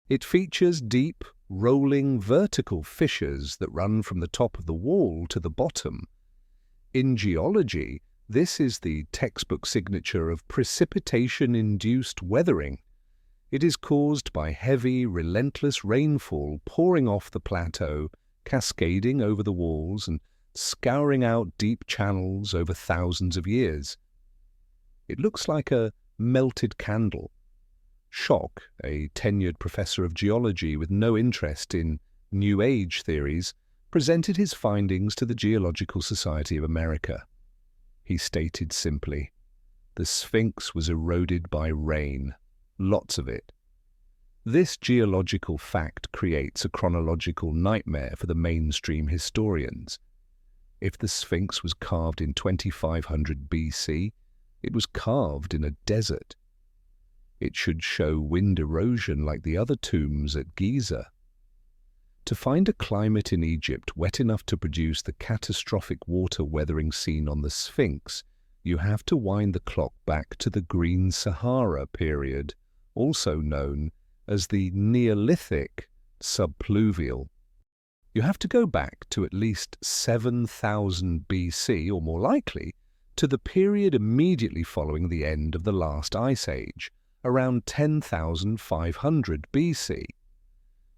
It features deep, rolling vertical fissures that run from the top of the wall to the bottom. In geology, this is the textbook signature of precipitation-induced weathering. It is caused by heavy, relentless rainfall pouring off the plateau, cascading over the walls and scouring out deep channels over thousands of years. It looks like a melted candle. Schoch, a tenured professor of geology with no interest in New Age theories, presented his findings to the Geological Society of America. He stated simply, "The Sphinx was eroded by rain, lots of it." This geological fact creates a chronological nightmare for the mainstream historians. If the Sphinx was carved in 2500 BC, it was carved in a desert. It should show wind erosion like the other tombs at Giza. To find a climate in Egypt wet enough to produce the catastrophic water weathering seen on the Sphinx, you have to wind the clock back to the Green Sahara period, also known as the Neolithic subpluvial. You have to go back to at least 7,000 BC, or more likely, to the period immediately following the end of the last ice age, around 10,500 BC.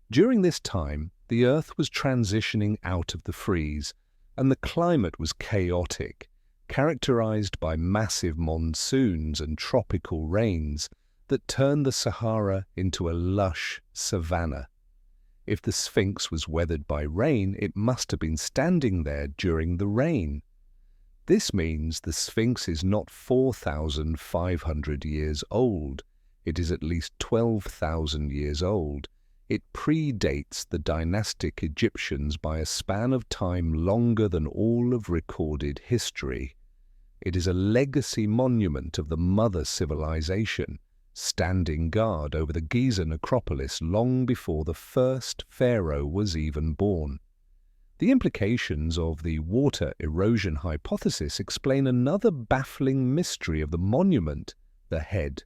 During this time, the Earth was transitioning out of the freeze, and the climate was chaotic, characterized by massive monsoons and tropical rains that turned the Sahara into a lush savanna. If the Sphinx was weathered by rain, it must have been standing there during the rain. This means the Sphinx is not 4,500 years old. It is at least 12,000 years old. It predates the dynastic Egyptians by a span of time longer than all of recorded history. It is a legacy monument of the mother civilization, standing guard over the Giza necropolis long before the first pharaoh was even born. The implications of the water erosion hypothesis explain another baffling mystery of the monument, the head.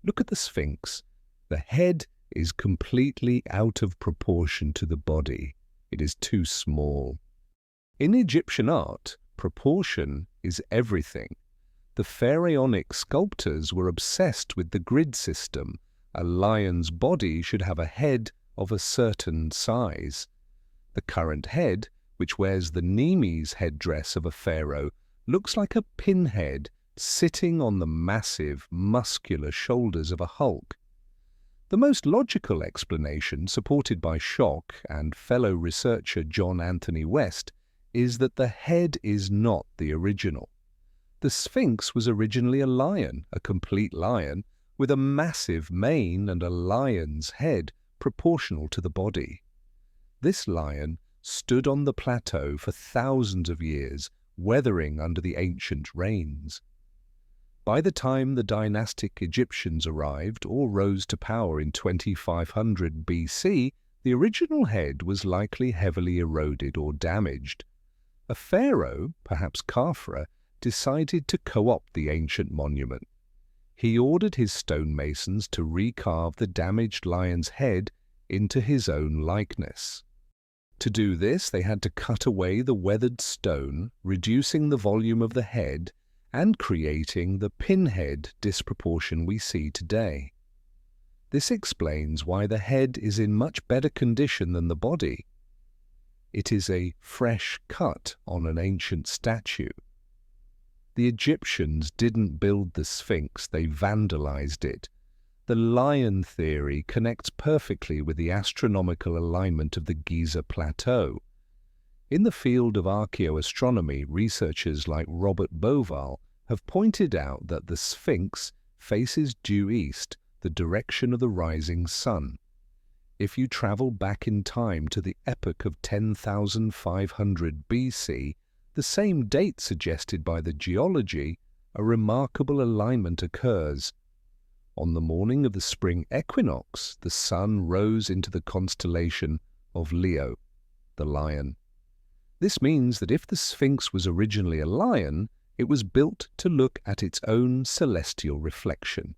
Look at the Sphinx. The head is completely out of proportion to the body. It is too small. In Egyptian art, proportion is everything. The pharaonic sculptors were obsessed with the grid system. A lion's body should have a head of a certain size. The current head, which wears the Nemes headdress of a pharaoh, looks like a pinhead sitting on the massive, muscular shoulders of a Hulk. The most logical explanation, supported by Schock and fellow researcher John Anthony West, is that the head is not the original. The Sphinx was originally a lion, a complete lion, with a massive mane and a lion's head proportional to the body. This lion stood on the plateau for thousands of years, weathering under the ancient rains. By the time the dynastic Egyptians arrived or rose to power in 2500 BC, the original head was likely heavily eroded or damaged. A pharaoh, perhaps Khafra, decided to co-opt the ancient monument. He ordered his stonemasons to recarve the damaged lion's head into his own likeness. To do this, they had to cut away the weathered stone, reducing the volume of the head and creating the pinhead disproportion we see today. This explains why the head is in much better condition than the body. It is a fresh cut on an ancient statue. The Egyptians didn't build the Sphinx, they vandalized it. The lion theory connects perfectly with the astronomical alignment of the Giza Plateau. In the field of archaeoastronomy, researchers like Robert Bauval have pointed out that the Sphinx faces due east, the direction of the rising sun. If you travel back in time to the epoch of 10,500 BC, the same date suggested by the geology, a remarkable alignment occurs. On the morning of the spring equinox, the sun rose into the constellation of Leo, the lion. This means that if the Sphinx was originally a lion, it was built to look at its own celestial reflection.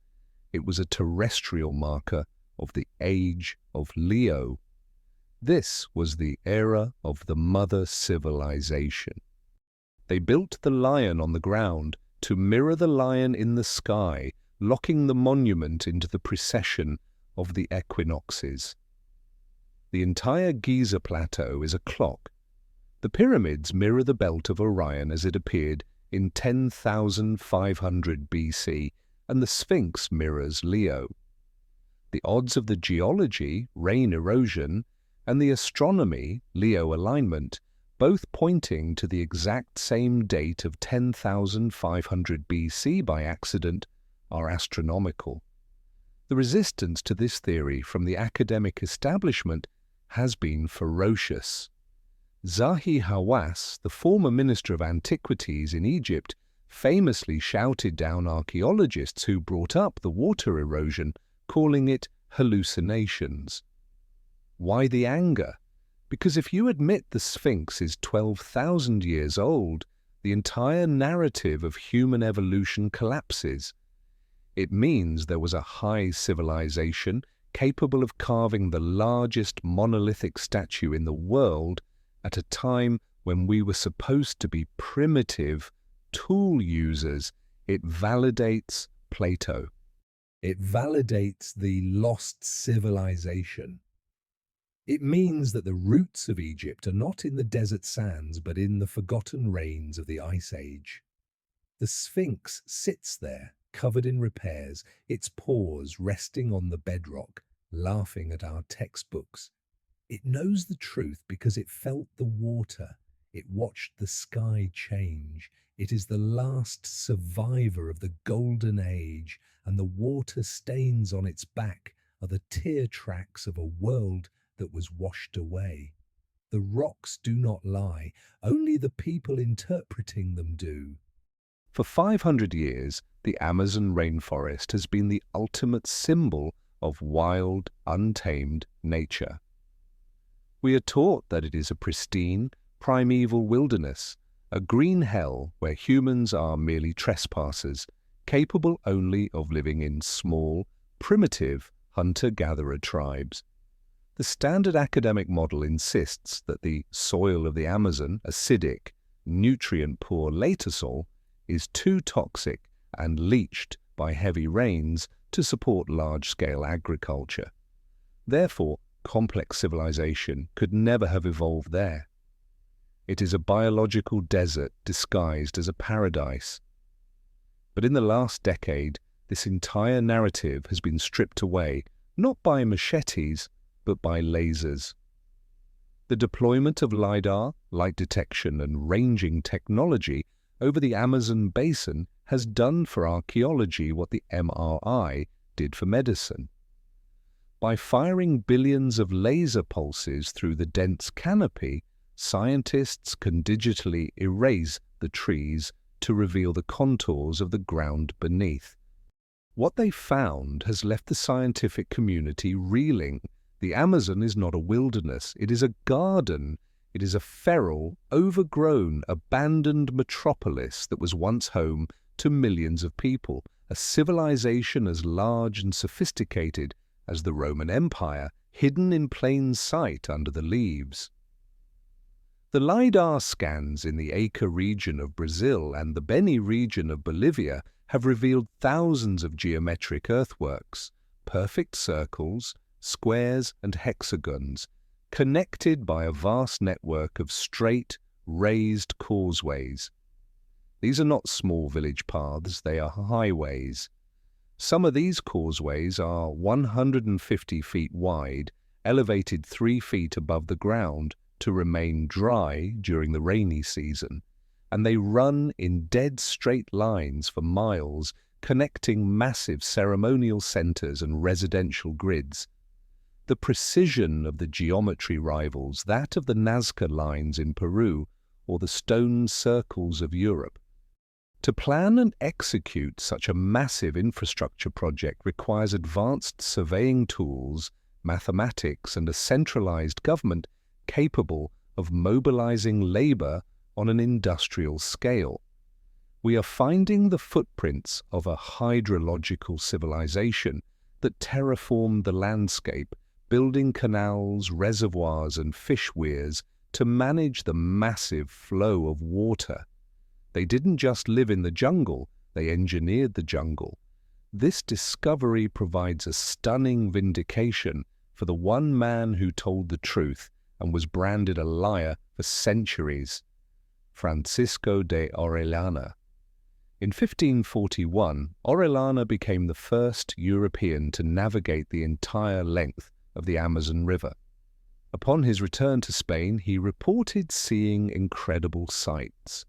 It was a terrestrial marker of the age of Leo. This was the era of the mother civilization. They built the lion on the ground to mirror the lion in the sky, locking the monument into the precession of the equinoxes. The entire Giza Plateau is a clock. The pyramids mirror the belt of Orion as it appeared in 10,500 BC, and the Sphinx mirrors Leo. The odds of the geology, rain erosion, and the astronomy, Leo alignment, both pointing to the exact same date of 10,500 BC by accident, are astronomical. The resistance to this theory from the academic establishment has been ferocious. Zahi Hawass, the former Minister of Antiquities in Egypt, famously shouted down archaeologists who brought up the water erosion, calling it hallucinations. Why the anger? Because if you admit the Sphinx is 12,000 years old, the entire narrative of human evolution collapses. It means there was a high civilization capable of carving the largest monolithic statue in the world at a time when we were supposed to be primitive tool users. It validates Plato. It validates the lost civilization. It means that the roots of Egypt are not in the desert sands, but in the forgotten rains of the Ice Age. The Sphinx sits there, covered in repairs, its paws resting on the bedrock, laughing at our textbooks. It knows the truth because it felt the water. It watched the sky change. It is the last survivor of the Golden Age, and the water stains on its back are the tear tracks of a world that was washed away. The rocks do not lie, only the people interpreting them do. For 500 years, the Amazon rainforest has been the ultimate symbol of wild, untamed nature. We are taught that it is a pristine, primeval wilderness, a green hell where humans are merely trespassers, capable only of living in small, primitive hunter-gatherer tribes. The standard academic model insists that the soil of the Amazon, acidic, nutrient-poor Latersol, is too toxic and leached by heavy rains to support large-scale agriculture. Therefore, complex civilization could never have evolved there. It is a biological desert disguised as a paradise. But in the last decade, this entire narrative has been stripped away, not by machetes, but by lasers. The deployment of LiDAR, light detection and ranging technology over the Amazon basin has done for archaeology what the MRI did for medicine. By firing billions of laser pulses through the dense canopy, scientists can digitally erase the trees to reveal the contours of the ground beneath. What they found has left the scientific community reeling. The Amazon is not a wilderness, it is a garden. It is a feral, overgrown, abandoned metropolis that was once home to millions of people, a civilization as large and sophisticated as the Roman Empire, hidden in plain sight under the leaves. The LiDAR scans in the Acre region of Brazil and the Beni region of Bolivia have revealed thousands of geometric earthworks, perfect circles, squares and hexagons, connected by a vast network of straight, raised causeways. These are not small village paths, they are highways. Some of these causeways are 150 feet wide, elevated 3 feet above the ground to remain dry during the rainy season, and they run in dead straight lines for miles, connecting massive ceremonial centers and residential grids. The precision of the geometry rivals that of the Nazca lines in Peru or the stone circles of Europe. To plan and execute such a massive infrastructure project requires advanced surveying tools, mathematics, and a centralized government capable of mobilizing labor on an industrial scale. We are finding the footprints of a hydrological civilization that terraformed the landscape, building canals, reservoirs, and fish weirs to manage the massive flow of water. They didn't just live in the jungle, they engineered the jungle. This discovery provides a stunning vindication for the one man who told the truth and was branded a liar for centuries, Francisco de Orellana. In 1541, Orellana became the first European to navigate the entire length of the Amazon River. Upon his return to Spain, he reported seeing incredible sights.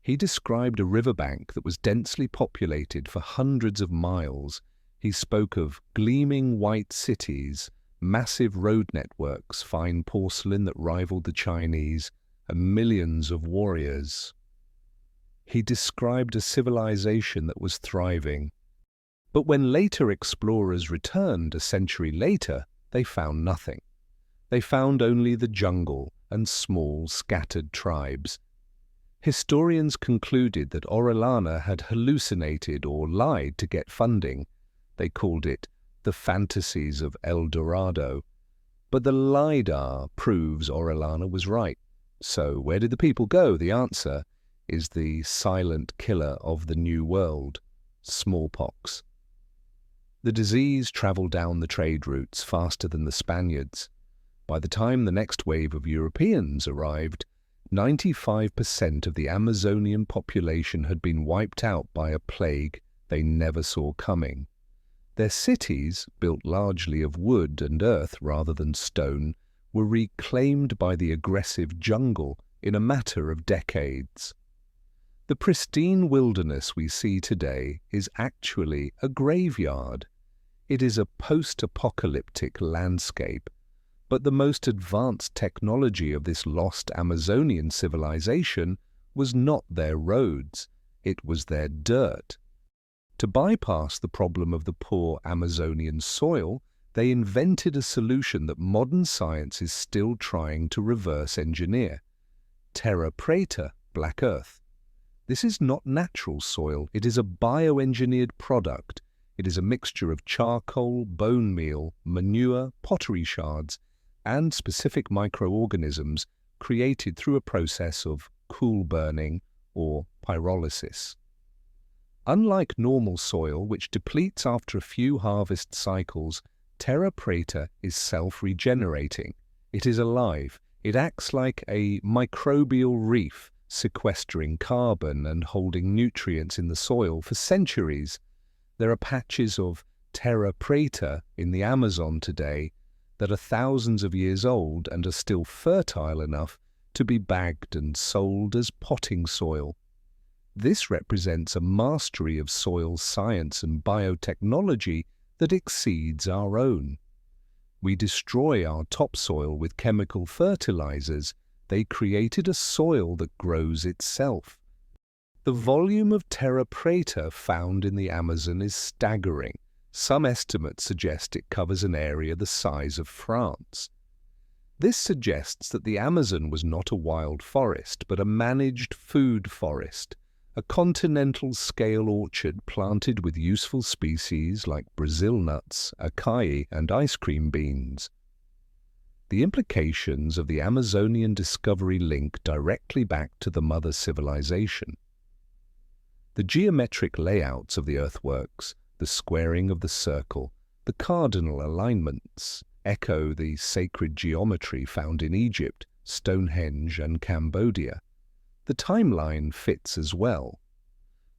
He described a riverbank that was densely populated for hundreds of miles. He spoke of gleaming white cities, massive road networks, fine porcelain that rivaled the Chinese, and millions of warriors. He described a civilization that was thriving. But when later explorers returned a century later, they found nothing. They found only the jungle and small, scattered tribes. Historians concluded that Orellana had hallucinated or lied to get funding. They called it the fantasies of El Dorado. But the LiDAR proves Orellana was right. So where did the people go? The answer is the silent killer of the New World, smallpox. The disease traveled down the trade routes faster than the Spaniards. By the time the next wave of Europeans arrived, 95% of the Amazonian population had been wiped out by a plague they never saw coming. Their cities, built largely of wood and earth rather than stone, were reclaimed by the aggressive jungle in a matter of decades. The pristine wilderness we see today is actually a graveyard. It is a post-apocalyptic landscape, but the most advanced technology of this lost Amazonian civilization was not their roads, it was their dirt. To bypass the problem of the poor Amazonian soil, they invented a solution that modern science is still trying to reverse engineer: terra preta, black earth. This is not natural soil, it is a bioengineered product. It is a mixture of charcoal, bone meal, manure, pottery shards, and specific microorganisms created through a process of cool burning or pyrolysis. Unlike normal soil, which depletes after a few harvest cycles, terra preta is self-regenerating. It is alive. It acts like a microbial reef, sequestering carbon and holding nutrients in the soil for centuries. There are patches of terra preta in the Amazon today that are thousands of years old and are still fertile enough to be bagged and sold as potting soil. This represents a mastery of soil science and biotechnology that exceeds our own. We destroy our topsoil with chemical fertilizers. They created a soil that grows itself. The volume of terra preta found in the Amazon is staggering. Some estimates suggest it covers an area the size of France. This suggests that the Amazon was not a wild forest, but a managed food forest, a continental-scale orchard planted with useful species like Brazil nuts, acai, and ice cream beans. The implications of the Amazonian discovery link directly back to the mother civilization. The geometric layouts of the earthworks, the squaring of the circle, the cardinal alignments, echo the sacred geometry found in Egypt, Stonehenge, and Cambodia. The timeline fits as well.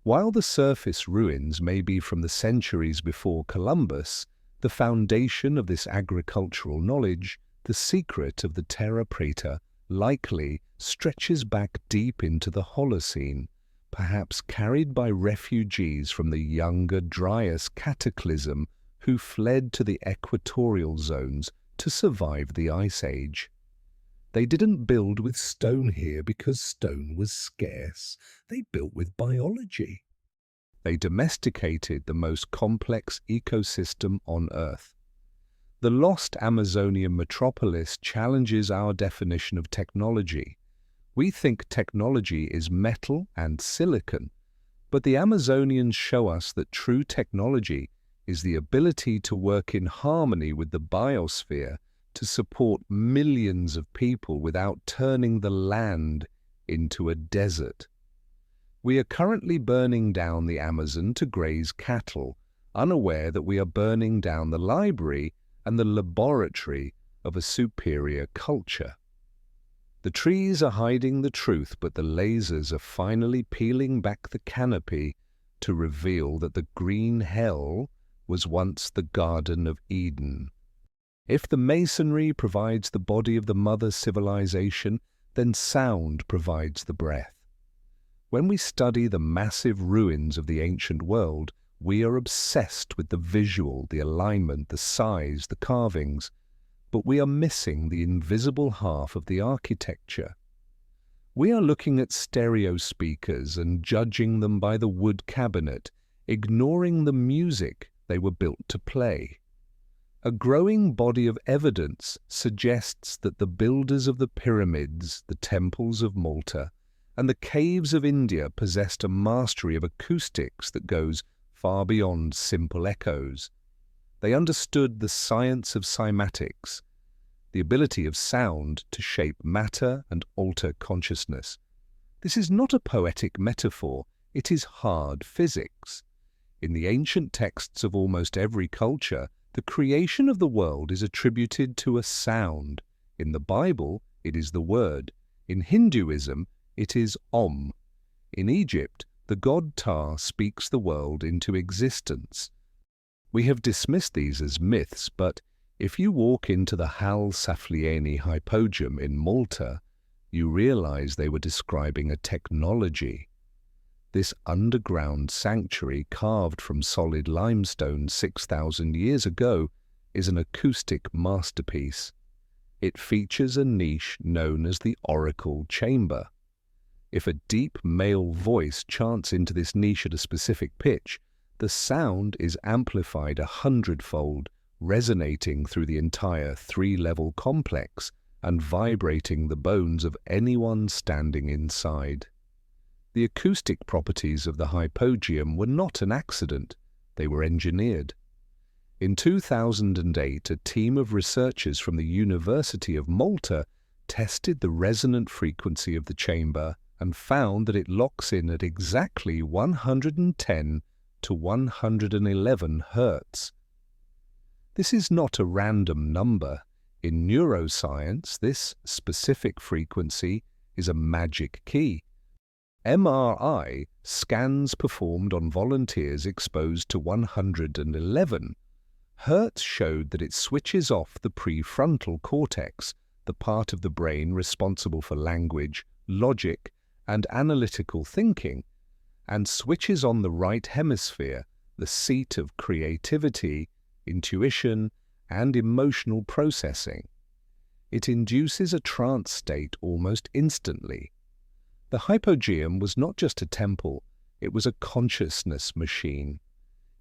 While the surface ruins may be from the centuries before Columbus, the foundation of this agricultural knowledge, the secret of the terra preta, likely stretches back deep into the Holocene, perhaps carried by refugees from the younger Dryas cataclysm who fled to the equatorial zones to survive the Ice Age. They didn't build with stone here because stone was scarce. They built with biology. They domesticated the most complex ecosystem on Earth. The lost Amazonian metropolis challenges our definition of technology. We think technology is metal and silicon, but the Amazonians show us that true technology is the ability to work in harmony with the biosphere to support millions of people without turning the land into a desert. We are currently burning down the Amazon to graze cattle, unaware that we are burning down the library and the laboratory of a superior culture. The trees are hiding the truth, but the lasers are finally peeling back the canopy to reveal that the green hell was once the Garden of Eden. If the masonry provides the body of the mother civilization, then sound provides the breath. When we study the massive ruins of the ancient world, we are obsessed with the visual, the alignment, the size, the carvings, but we are missing the invisible half of the architecture. We are looking at stereo speakers and judging them by the wood cabinet, ignoring the music they were built to play. A growing body of evidence suggests that the builders of the pyramids, the temples of Malta, and the caves of India possessed a mastery of acoustics that goes far beyond simple echoes. They understood the science of cymatics, the ability of sound to shape matter and alter consciousness. This is not a poetic metaphor, it is hard physics. In the ancient texts of almost every culture, the creation of the world is attributed to a sound. In the Bible, it is the word. In Hinduism, it is Om. In Egypt, the god Ptah speaks the world into existence. We have dismissed these as myths, but if you walk into the Hal Saflieni Hypogeum in Malta, you realize they were describing a technology. This underground sanctuary carved from solid limestone 6,000 years ago is an acoustic masterpiece. It features a niche known as the Oracle Chamber. If a deep male voice chants into this niche at a specific pitch, the sound is amplified 100-fold, resonating through the entire 3-level complex and vibrating the bones of anyone standing inside. The acoustic properties of the hypogeum were not an accident, they were engineered. In 2008, a team of researchers from the University of Malta tested the resonant frequency of the chamber and found that it locks in at exactly 110 to 111 Hz. This is not a random number. In neuroscience, this specific frequency is a magic key. MRI scans performed on volunteers exposed to 111 Hertz showed that it switches off the prefrontal cortex, the part of the brain responsible for language, logic, and analytical thinking, and switches on the right hemisphere, the seat of creativity, intuition, and emotional processing. It induces a trance state almost instantly. The hypogeum was not just a temple, it was a consciousness machine.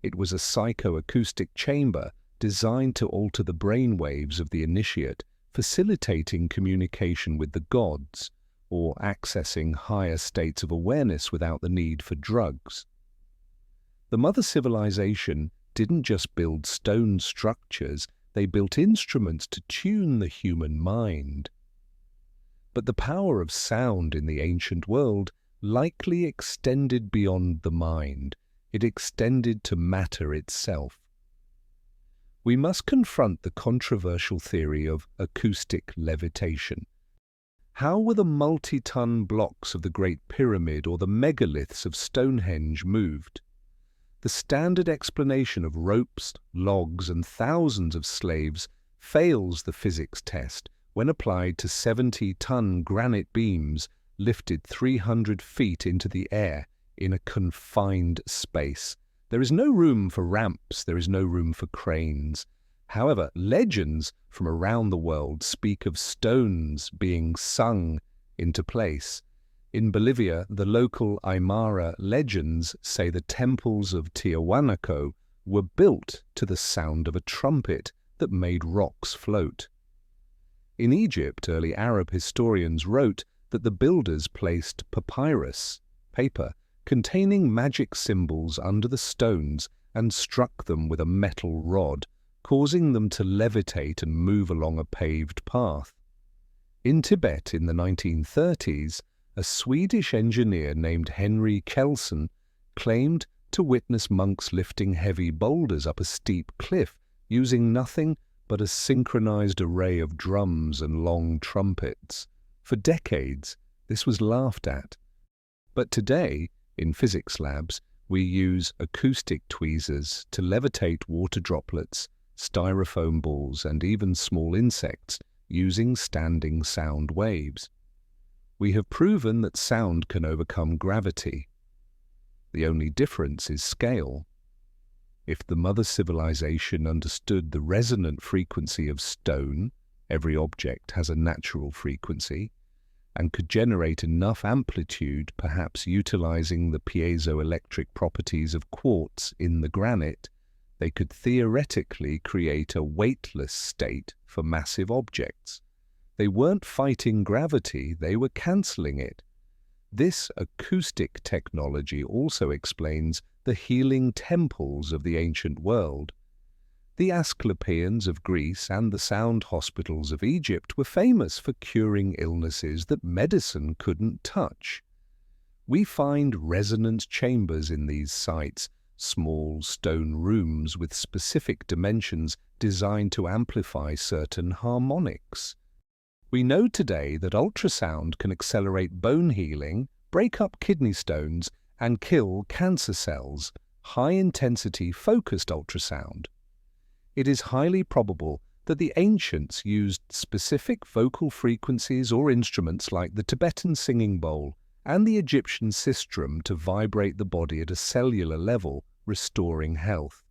It was a psychoacoustic chamber designed to alter the brain waves of the initiate, facilitating communication with the gods, or accessing higher states of awareness without the need for drugs. The mother civilization didn't just build stone structures, they built instruments to tune the human mind. But the power of sound in the ancient world likely extended beyond the mind. It extended to matter itself. We must confront the controversial theory of acoustic levitation. How were the multi-ton blocks of the Great Pyramid or the megaliths of Stonehenge moved? The standard explanation of ropes, logs, and thousands of slaves fails the physics test when applied to 70-ton granite beams lifted 300 feet into the air in a confined space. There is no room for ramps, there is no room for cranes. However, legends from around the world speak of stones being sung into place. In Bolivia, the local Aymara legends say the temples of Tiahuanaco were built to the sound of a trumpet that made rocks float. In Egypt, early Arab historians wrote that the builders placed papyrus, paper, containing magic symbols under the stones and struck them with a metal rod, causing them to levitate and move along a paved path. In Tibet in the 1930s, a Swedish engineer named Henry Kelson claimed to witness monks lifting heavy boulders up a steep cliff using nothing but a synchronized array of drums and long trumpets. For decades, this was laughed at. But today, in physics labs, we use acoustic tweezers to levitate water droplets, styrofoam balls, and even small insects using standing sound waves. We have proven that sound can overcome gravity. The only difference is scale. If the mother civilization understood the resonant frequency of stone, every object has a natural frequency, and could generate enough amplitude, perhaps utilizing the piezoelectric properties of quartz in the granite, they could theoretically create a weightless state for massive objects. They weren't fighting gravity, they were cancelling it. This acoustic technology also explains the healing temples of the ancient world. The Asclepians of Greece and the sound hospitals of Egypt were famous for curing illnesses that medicine couldn't touch. We find resonance chambers in these sites, small stone rooms with specific dimensions designed to amplify certain harmonics. We know today that ultrasound can accelerate bone healing, break up kidney stones, and kill cancer cells, high-intensity focused ultrasound. It is highly probable that the ancients used specific vocal frequencies or instruments like the Tibetan singing bowl and the Egyptian sistrum to vibrate the body at a cellular level, restoring health.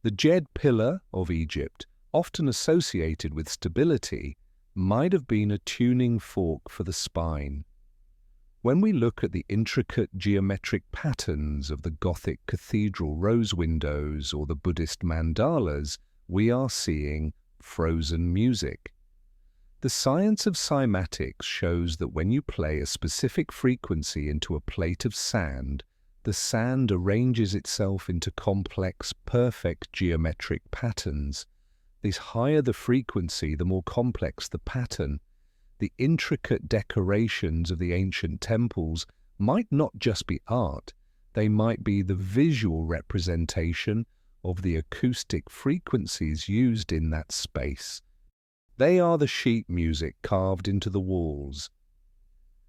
The Djed pillar of Egypt, often associated with stability, might have been a tuning fork for the spine. When we look at the intricate geometric patterns of the Gothic cathedral rose windows or the Buddhist mandalas, we are seeing frozen music. The science of cymatics shows that when you play a specific frequency into a plate of sand, the sand arranges itself into complex, perfect geometric patterns. The higher the frequency, the more complex the pattern. The intricate decorations of the ancient temples might not just be art, they might be the visual representation of the acoustic frequencies used in that space. They are the sheet music carved into the walls.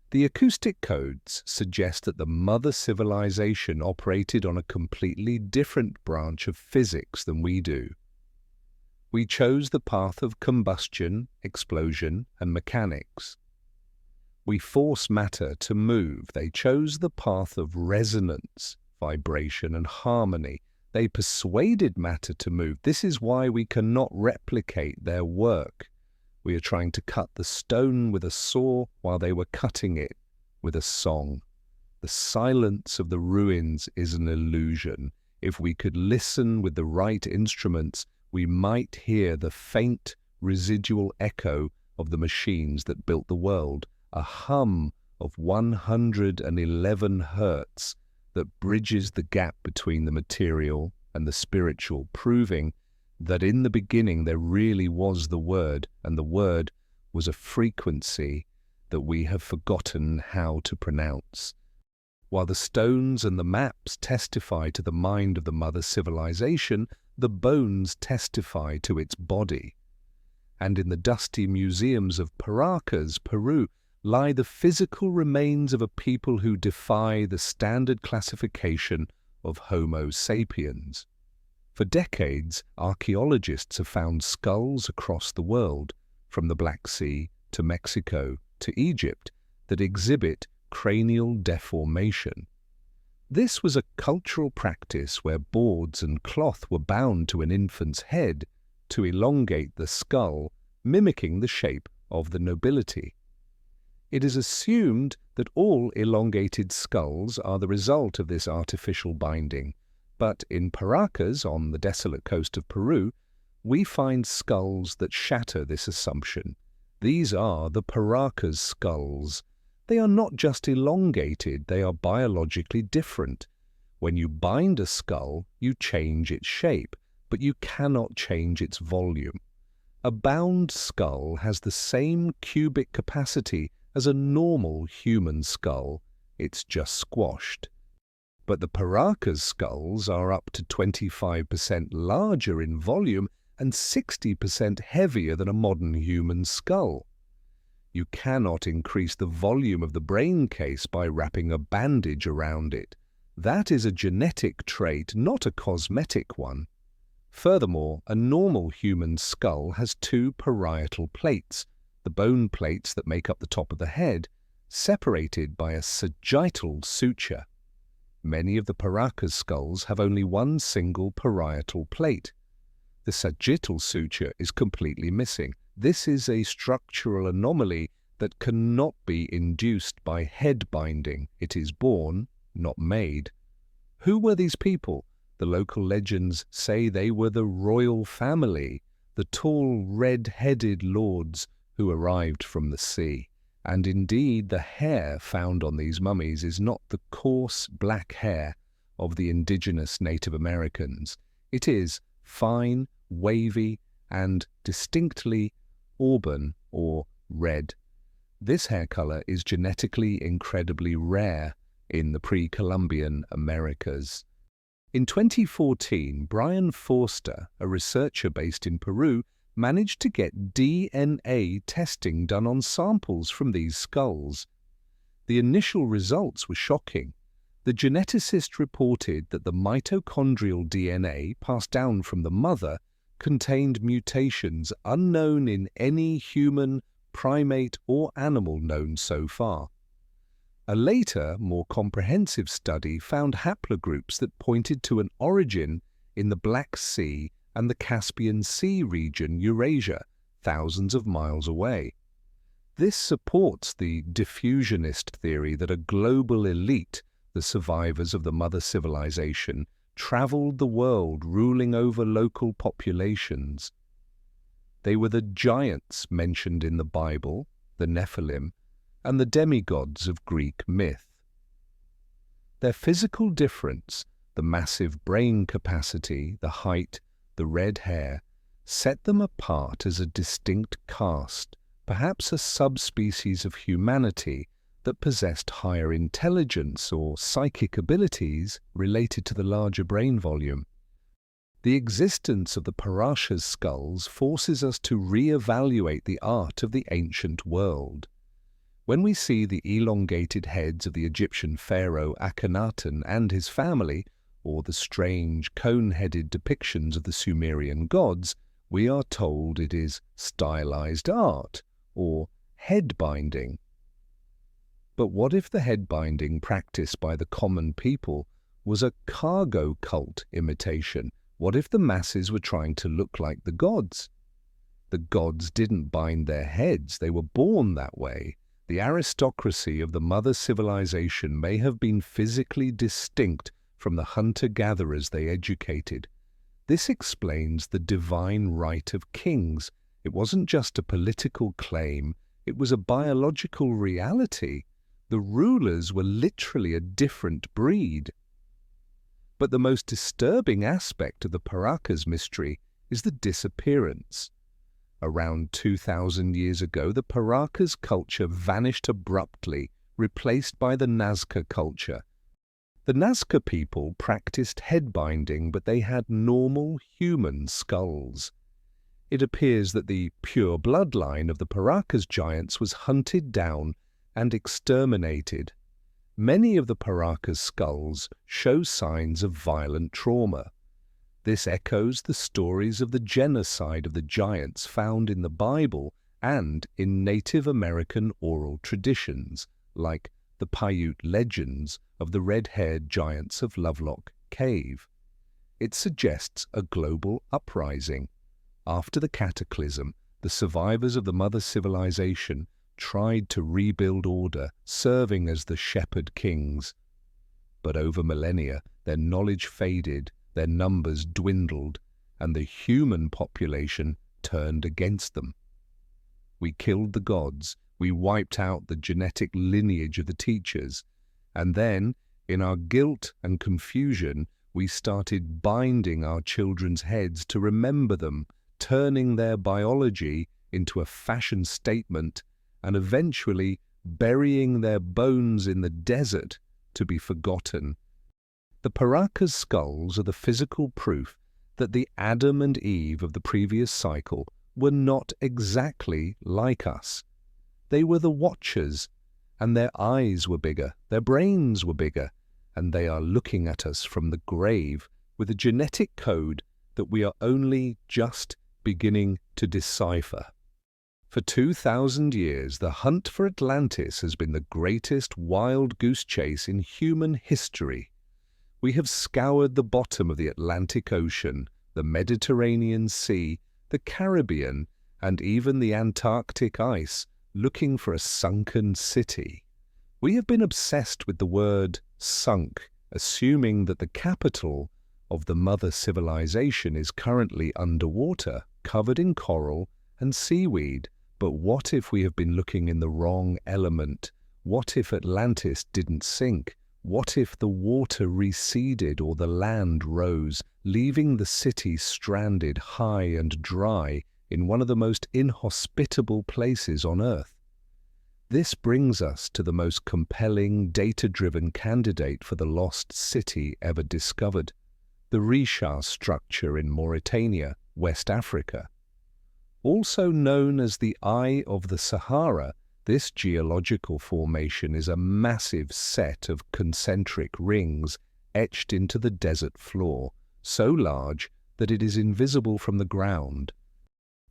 The acoustic codes suggest that the mother civilization operated on a completely different branch of physics than we do. We chose the path of combustion, explosion, and mechanics. We force matter to move. They chose the path of resonance, vibration, and harmony. They persuaded matter to move. This is why we cannot replicate their work. We are trying to cut the stone with a saw while they were cutting it with a song. The silence of the ruins is an illusion. If we could listen with the right instruments, we might hear the faint residual echo of the machines that built the world, a hum of 111 hertz that bridges the gap between the material and the spiritual, proving that in the beginning there really was the Word, and the Word was a frequency that we have forgotten how to pronounce. While the stones and the maps testify to the mind of the mother civilization, the bones testify to its body. And in the dusty museums of Paracas, Peru, lie the physical remains of a people who defy the standard classification of Homo sapiens. For decades, archaeologists have found skulls across the world, from the Black Sea to Mexico to Egypt, that exhibit cranial deformation. This was a cultural practice where boards and cloth were bound to an infant's head to elongate the skull, mimicking the shape of the nobility. It is assumed that all elongated skulls are the result of this artificial binding, but in Paracas, on the desolate coast of Peru, we find skulls that shatter this assumption. These are the Paracas skulls. They are not just elongated, they are biologically different. When you bind a skull, you change its shape, but you cannot change its volume. A bound skull has the same cubic capacity as a normal human skull. It's just squashed. But the Paracas skulls are up to 25% larger in volume and 60% heavier than a modern human skull. You cannot increase the volume of the brain case by wrapping a bandage around it. That is a genetic trait, not a cosmetic one. Furthermore, a normal human skull has two parietal plates, the bone plates that make up the top of the head, separated by a sagittal suture. Many of the Paracas skulls have only one single parietal plate. The sagittal suture is completely missing. This is a structural anomaly that cannot be induced by head binding. It is born, not made. Who were these people? The local legends say they were the royal family, the tall red-headed lords who arrived from the sea. And indeed, the hair found on these mummies is not the coarse black hair of the indigenous Native Americans. It is fine, wavy, and distinctly auburn or red. This hair color is genetically incredibly rare in the pre-Columbian Americas. In 2014, Brian Forster, a researcher based in Peru, managed to get DNA testing done on samples from these skulls. The initial results were shocking. The geneticist reported that the mitochondrial DNA passed down from the mother contained mutations unknown in any human, primate, or animal known so far. A later, more comprehensive study found haplogroups that pointed to an origin in the Black Sea and the Caspian Sea region, Eurasia, thousands of miles away. This supports the diffusionist theory that a global elite, the survivors of the mother civilization, traveled the world ruling over local populations. They were the giants mentioned in the Bible, the Nephilim, and the demigods of Greek myth. Their physical difference, the massive brain capacity, the height, the red hair, set them apart as a distinct caste, perhaps a subspecies of humanity that possessed higher intelligence or psychic abilities related to the larger brain volume. The existence of the Parashas skulls forces us to re-evaluate the art of the ancient world. When we see the elongated heads of the Egyptian pharaoh Akhenaten and his family, or the strange cone-headed depictions of the Sumerian gods, we are told it is stylized art, or head binding. But what if the head binding practiced by the common people was a cargo cult imitation? What if the masses were trying to look like the gods? The gods didn't bind their heads, they were born that way. The aristocracy of the mother civilization may have been physically distinct from the hunter-gatherers they educated. This explains the divine right of kings. It wasn't just a political claim, it was a biological reality. The rulers were literally a different breed. But the most disturbing aspect of the Paracas mystery is the disappearance. Around 2,000 years ago, the Paracas culture vanished abruptly, replaced by the Nazca culture. The Nazca people practiced head binding, but they had normal human skulls. It appears that the pure bloodline of the Paracas giants was hunted down and exterminated. Many of the Paracas skulls show signs of violent trauma. This echoes the stories of the genocide of the giants found in the Bible and in Native American oral traditions, like the Paiute legends of the red-haired giants of Lovelock Cave. It suggests a global uprising. After the cataclysm, the survivors of the mother civilization tried to rebuild order, serving as the shepherd kings. But over millennia, their knowledge faded, their numbers dwindled, and the human population turned against them. We killed the gods, we wiped out the genetic lineage of the teachers, and then, in our guilt and confusion, we started binding our children's heads to remember them, turning their biology into a fashion statement, and eventually burying their bones in the desert to be forgotten. The Paracas skulls are the physical proof that the Adam and Eve of the previous cycle were not exactly like us. They were the watchers, and their eyes were bigger, their brains were bigger, and they are looking at us from the grave with a genetic code that we are only just beginning to decipher. For 2,000 years, the hunt for Atlantis has been the greatest wild goose chase in human history. We have scoured the bottom of the Atlantic Ocean, the Mediterranean Sea, the Caribbean, and even the Antarctic ice, looking for a sunken city. We have been obsessed with the word sunk, assuming that the capital of the mother civilization is currently underwater, covered in coral and seaweed. But what if we have been looking in the wrong element? What if Atlantis didn't sink? What if the water receded or the land rose, leaving the city stranded high and dry in one of the most inhospitable places on Earth? This brings us to the most compelling data-driven candidate for the lost city ever discovered, the Risha structure in Mauritania, West Africa. Also known as the Eye of the Sahara, this geological formation is a massive set of concentric rings etched into the desert floor, so large that it is invisible from the ground.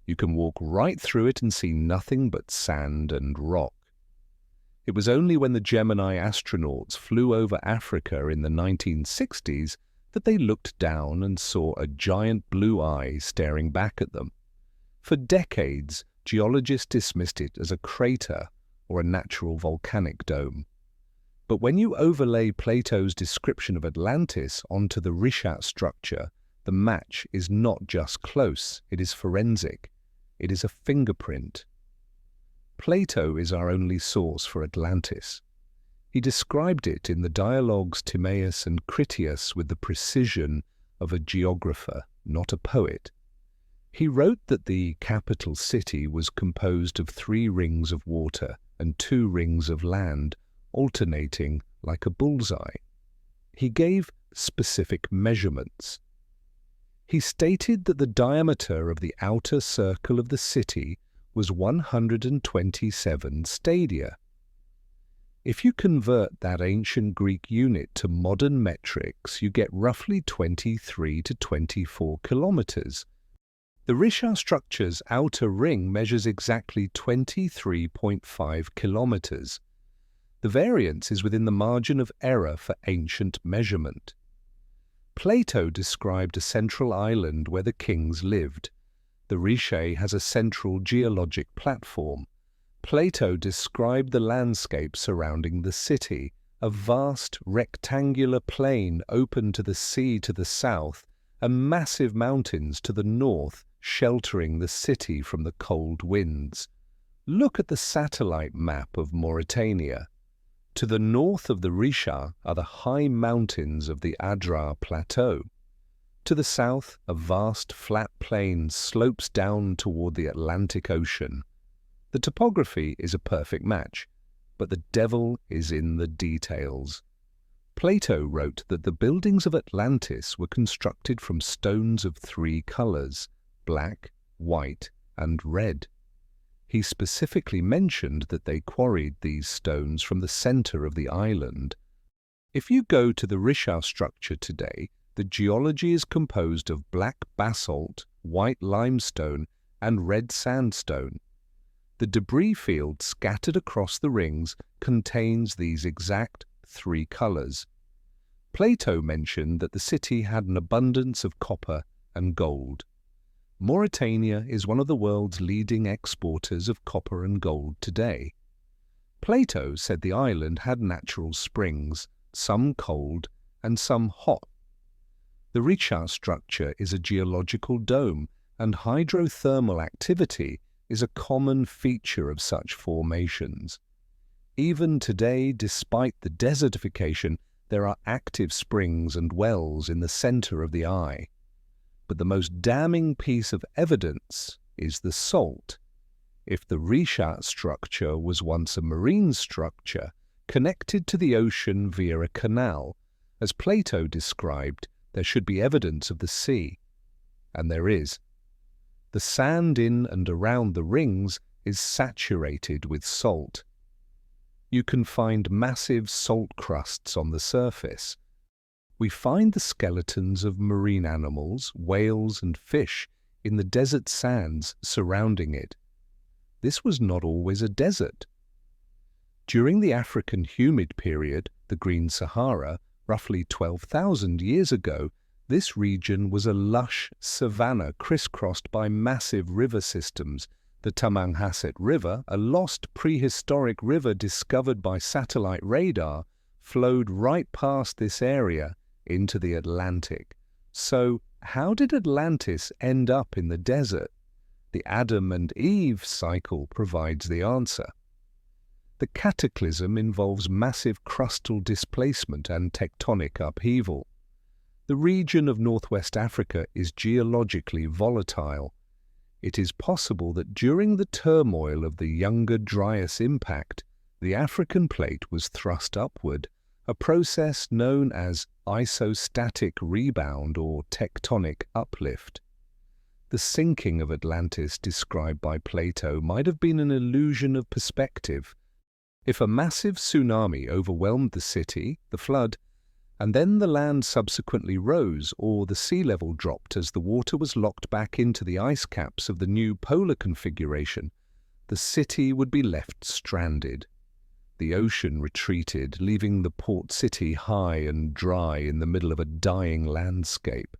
You can walk right through it and see nothing but sand and rock. It was only when the Gemini astronauts flew over Africa in the 1960s that they looked down and saw a giant blue eye staring back at them. For decades, geologists dismissed it as a crater or a natural volcanic dome. But when you overlay Plato's description of Atlantis onto the Rishat structure, the match is not just close, it is forensic. It is a fingerprint. Plato is our only source for Atlantis. He described it in the dialogues Timaeus and Critias with the precision of a geographer, not a poet. He wrote that the capital city was composed of 3 rings of water and 2 rings of land, alternating like a bullseye. He gave specific measurements. He stated that the diameter of the outer circle of the city was 127 stadia. If you convert that ancient Greek unit to modern metrics, you get roughly 23 to 24 kilometers. The Risha structure's outer ring measures exactly 23.5 kilometers. The variance is within the margin of error for ancient measurement. Plato described a central island where the kings lived. The Risha has a central geologic platform. Plato described the landscape surrounding the city, a vast rectangular plain open to the sea to the south, and massive mountains to the north sheltering the city from the cold winds. Look at the satellite map of Mauritania. To the north of the Risha are the high mountains of the Adrar Plateau. To the south, a vast flat plain slopes down toward the Atlantic Ocean. The topography is a perfect match, but the devil is in the details. Plato wrote that the buildings of Atlantis were constructed from stones of 3 colors: black, white, and red. He specifically mentioned that they quarried these stones from the center of the island. If you go to the Risha structure today, the geology is composed of black basalt, white limestone, and red sandstone. The debris field scattered across the rings contains these exact 3 colors. Plato mentioned that the city had an abundance of copper and gold. Mauritania is one of the world's leading exporters of copper and gold today. Plato said the island had natural springs, some cold and some hot. The Risha structure is a geological dome, and hydrothermal activity is a common feature of such formations. Even today, despite the desertification, there are active springs and wells in the center of the eye. But the most damning piece of evidence is the salt. If the Risha structure was once a marine structure connected to the ocean via a canal, as Plato described, there should be evidence of the sea. And there is. The sand in and around the rings is saturated with salt. You can find massive salt crusts on the surface. We find the skeletons of marine animals, whales and fish in the desert sands surrounding it. This was not always a desert. During the African humid period, the Green Sahara, roughly 12,000 years ago, this region was a lush savanna crisscrossed by massive river systems. The Tamanghasset River, a lost prehistoric river discovered by satellite radar, flowed right past this area into the Atlantic. So, how did Atlantis end up in the desert? The Adam and Eve cycle provides the answer. The cataclysm involves massive crustal displacement and tectonic upheaval. The region of northwest Africa is geologically volatile. It is possible that during the turmoil of the Younger Dryas impact, the African plate was thrust upward, a process known as isostatic rebound or tectonic uplift. The sinking of Atlantis described by Plato might have been an illusion of perspective. If a massive tsunami overwhelmed the city, the flood, and then the land subsequently rose or the sea level dropped as the water was locked back into the ice caps of the new polar configuration, the city would be left stranded. The ocean retreated, leaving the port city high and dry in the middle of a dying landscape.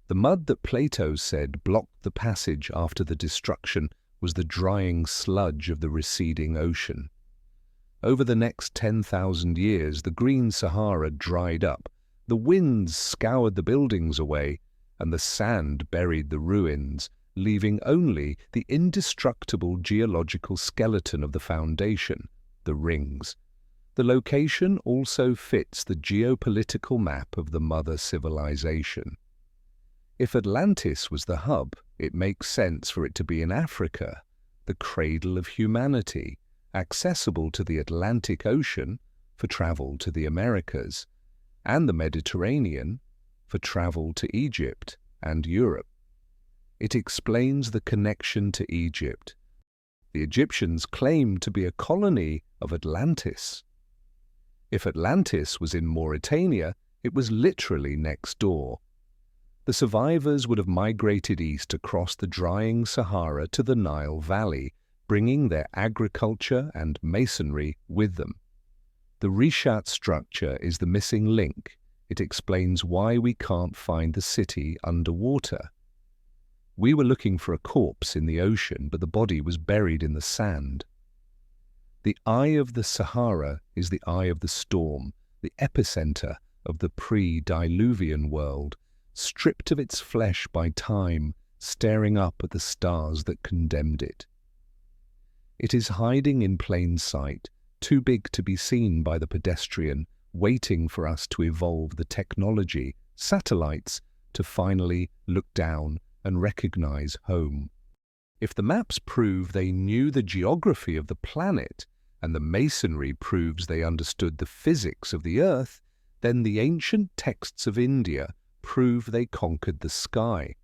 The mud that Plato said blocked the passage after the destruction was the drying sludge of the receding ocean. Over the next 10,000 years, the Green Sahara dried up, the winds scoured the buildings away, and the sand buried the ruins, leaving only the indestructible geological skeleton of the foundation, the rings. The location also fits the geopolitical map of the mother civilization. If Atlantis was the hub, it makes sense for it to be in Africa, the cradle of humanity, accessible to the Atlantic Ocean for travel to the Americas, and the Mediterranean for travel to Egypt and Europe. It explains the connection to Egypt. The Egyptians claimed to be a colony of Atlantis. If Atlantis was in Mauritania, it was literally next door. The survivors would have migrated east across the drying Sahara to the Nile Valley, bringing their agriculture and masonry with them. The Rishat structure is the missing link. It explains why we can't find the city underwater. We were looking for a corpse in the ocean, but the body was buried in the sand. The eye of the Sahara is the eye of the storm, the epicenter of the pre-diluvian world, stripped of its flesh by time, staring up at the stars that condemned it. It is hiding in plain sight, too big to be seen by the pedestrian, waiting for us to evolve the technology, satellites, to finally look down and recognize home. If the maps prove they knew the geography of the planet, and the masonry proves they understood the physics of the Earth, then the ancient texts of India prove they conquered the sky.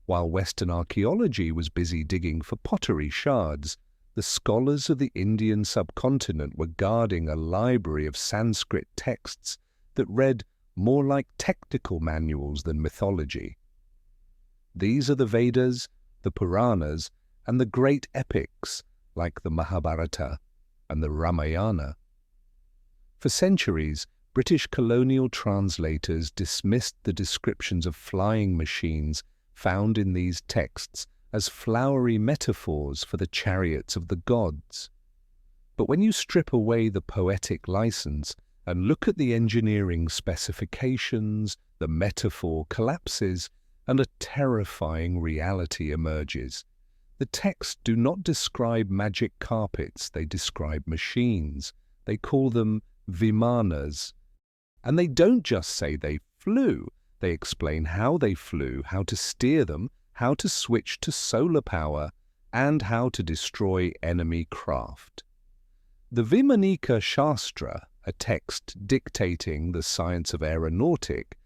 While Western archaeology was busy digging for pottery shards, the scholars of the Indian subcontinent were guarding a library of Sanskrit texts that read more like technical manuals than mythology. These are the Vedas, the Puranas, and the great epics like the Mahabharata and the Ramayana. For centuries, British colonial translators dismissed the descriptions of flying machines found in these texts as flowery metaphors for the chariots of the gods. But when you strip away the poetic license and look at the engineering specifications, the metaphor collapses and a terrifying reality emerges. The texts do not describe magic carpets, they describe machines. They call them vimanas. And they don't just say they flew, they explain how they flew, how to steer them, how to switch to solar power, and how to destroy enemy craft. The Vimanika Shastra, a text dictating the science of aeronautic,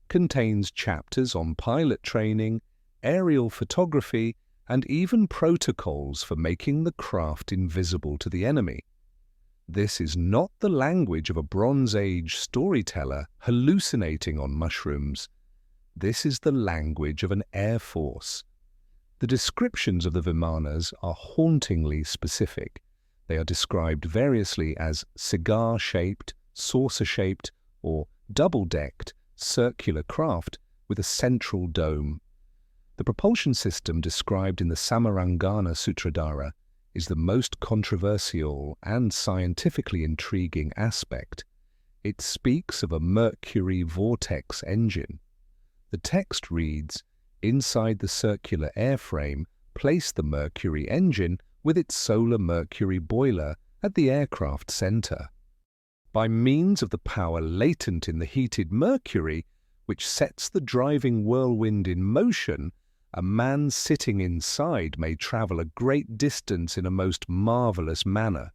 contains chapters on pilot training, aerial photography, and even protocols for making the craft invisible to the enemy. This is not the language of a Bronze Age storyteller hallucinating on mushrooms. This is the language of an air force. The descriptions of the Vimanas are hauntingly specific. They are described variously as cigar-shaped, saucer-shaped, or double-decked, circular craft with a central dome. The propulsion system described in the Samarangana Sutradhara is the most controversial and scientifically intriguing aspect. It speaks of a mercury vortex engine. The text reads, "Inside the circular airframe, place the mercury engine with its solar mercury boiler at the aircraft center. By means of the power latent in the heated mercury, which sets the driving whirlwind in motion, a man sitting inside may travel a great distance in a most marvelous manner."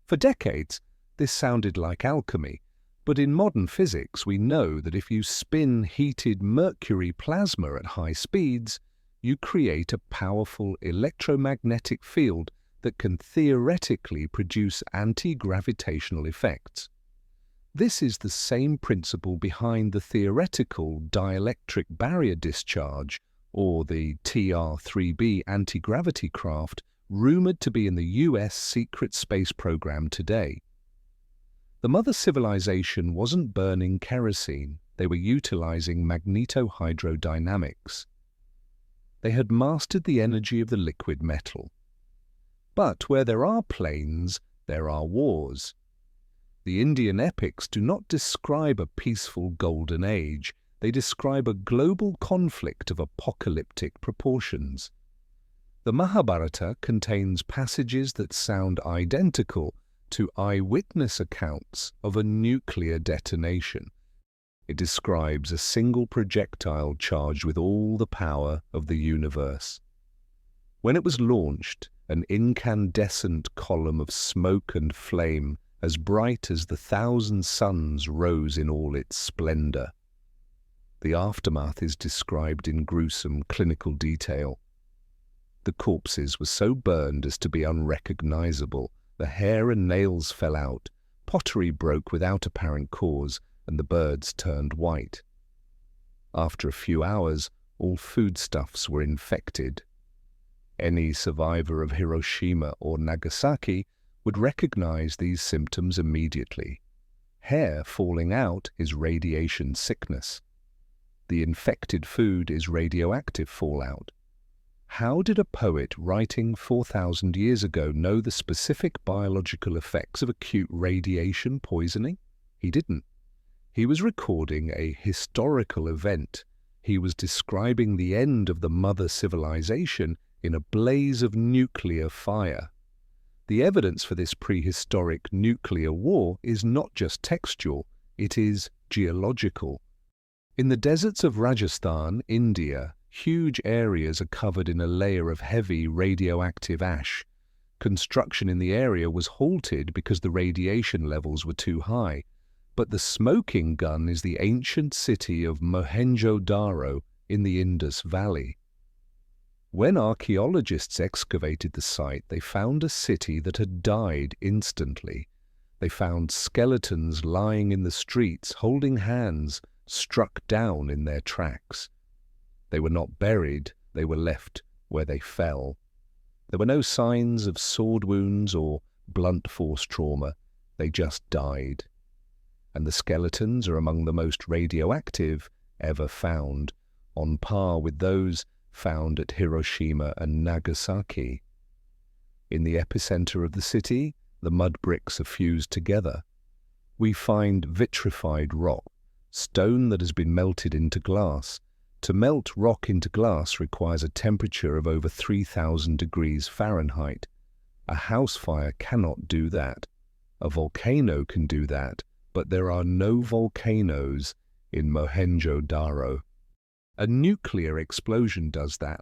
For decades, this sounded like alchemy, but in modern physics we know that if you spin heated mercury plasma at high speeds, you create a powerful electromagnetic field that can theoretically produce anti-gravitational effects. This is the same principle behind the theoretical dielectric barrier discharge, or the TR-3B anti-gravity craft, rumored to be in the US secret space program today. The mother civilization wasn't burning kerosene, they were utilizing magnetohydrodynamics. They had mastered the energy of the liquid metal. But where there are planes, there are wars. The Indian epics do not describe a peaceful golden age, They describe a global conflict of apocalyptic proportions. The Mahabharata contains passages that sound identical to eyewitness accounts of a nuclear detonation. It describes a single projectile charged with all the power of the universe. When it was launched, an incandescent column of smoke and flame as bright as the 1,000 suns rose in all its splendor. The aftermath is described in gruesome clinical detail. The corpses were so burned as to be unrecognizable. The hair and nails fell out, pottery broke without apparent cause, and the birds turned white. After a few hours, all foodstuffs were infected. Any survivor of Hiroshima or Nagasaki would recognize these symptoms immediately. Hair falling out is radiation sickness. The infected food is radioactive fallout. How did a poet writing 4,000 years ago know the specific biological effects of acute radiation poisoning? He didn't. He was recording a historical event. He was describing the end of the mother civilization in a blaze of nuclear fire. The evidence for this prehistoric nuclear war is not just textual, it is geological. In the deserts of Rajasthan, India, huge areas are covered in a layer of heavy radioactive ash. Construction in the area was halted because the radiation levels were too high. But the smoking gun is the ancient city of Mohenjo-Daro in the Indus Valley. When archaeologists excavated the site, they found a city that had died instantly. They found skeletons lying in the streets, holding hands, struck down in their tracks. They were not buried, they were left where they fell. There were no signs of sword wounds or blunt force trauma, they just died. And the skeletons are among the most radioactive ever found, on par with those found at Hiroshima and Nagasaki. In the epicenter of the city, the mud bricks are fused together. We find vitrified rock, stone that has been melted into glass. To melt rock into glass requires a temperature of over 3,000 degrees Fahrenheit. A house fire cannot do that. A volcano can do that, but there are no volcanoes in Mohenjo-Daro. A nuclear explosion does that.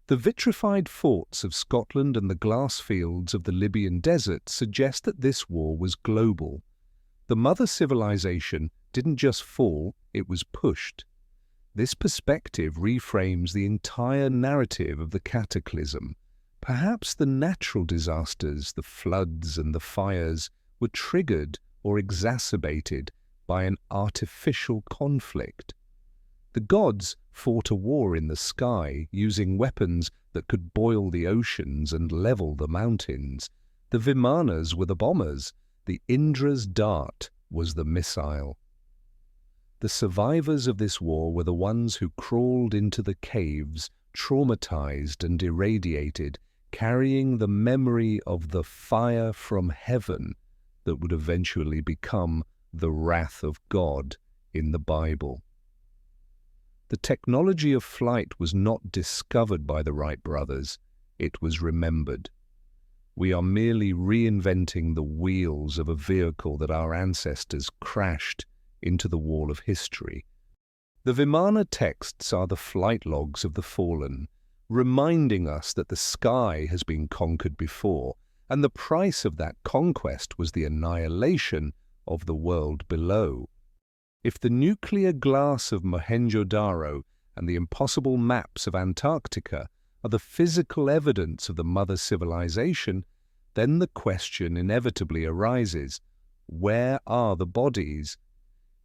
The vitrified forts of Scotland and the glass fields of the Libyan desert suggest that this war was global. The mother civilization didn't just fall, it was pushed. This perspective reframes the entire narrative of the cataclysm. Perhaps the natural disasters, the floods and the fires, were triggered or exacerbated by an artificial conflict. The gods fought a war in the sky using weapons that could boil the oceans and level the mountains. The Vimanas were the bombers, the Indra's dart was the missile. The survivors of this war were the ones who crawled into the caves, traumatized and irradiated, carrying the memory of the fire from heaven that would eventually become the wrath of God in the Bible. The technology of flight was not discovered by the Wright brothers, it was remembered. We are merely reinventing the wheels of a vehicle that our ancestors crashed into the wall of history. The Vimana texts are the flight logs of the fallen, reminding us that the sky has been conquered before, and the price of that conquest was the annihilation of the world below. If the nuclear glass of Mohenjo-Daro and the impossible maps of Antarctica are the physical evidence of the mother civilization, then the question inevitably arises, where are the bodies?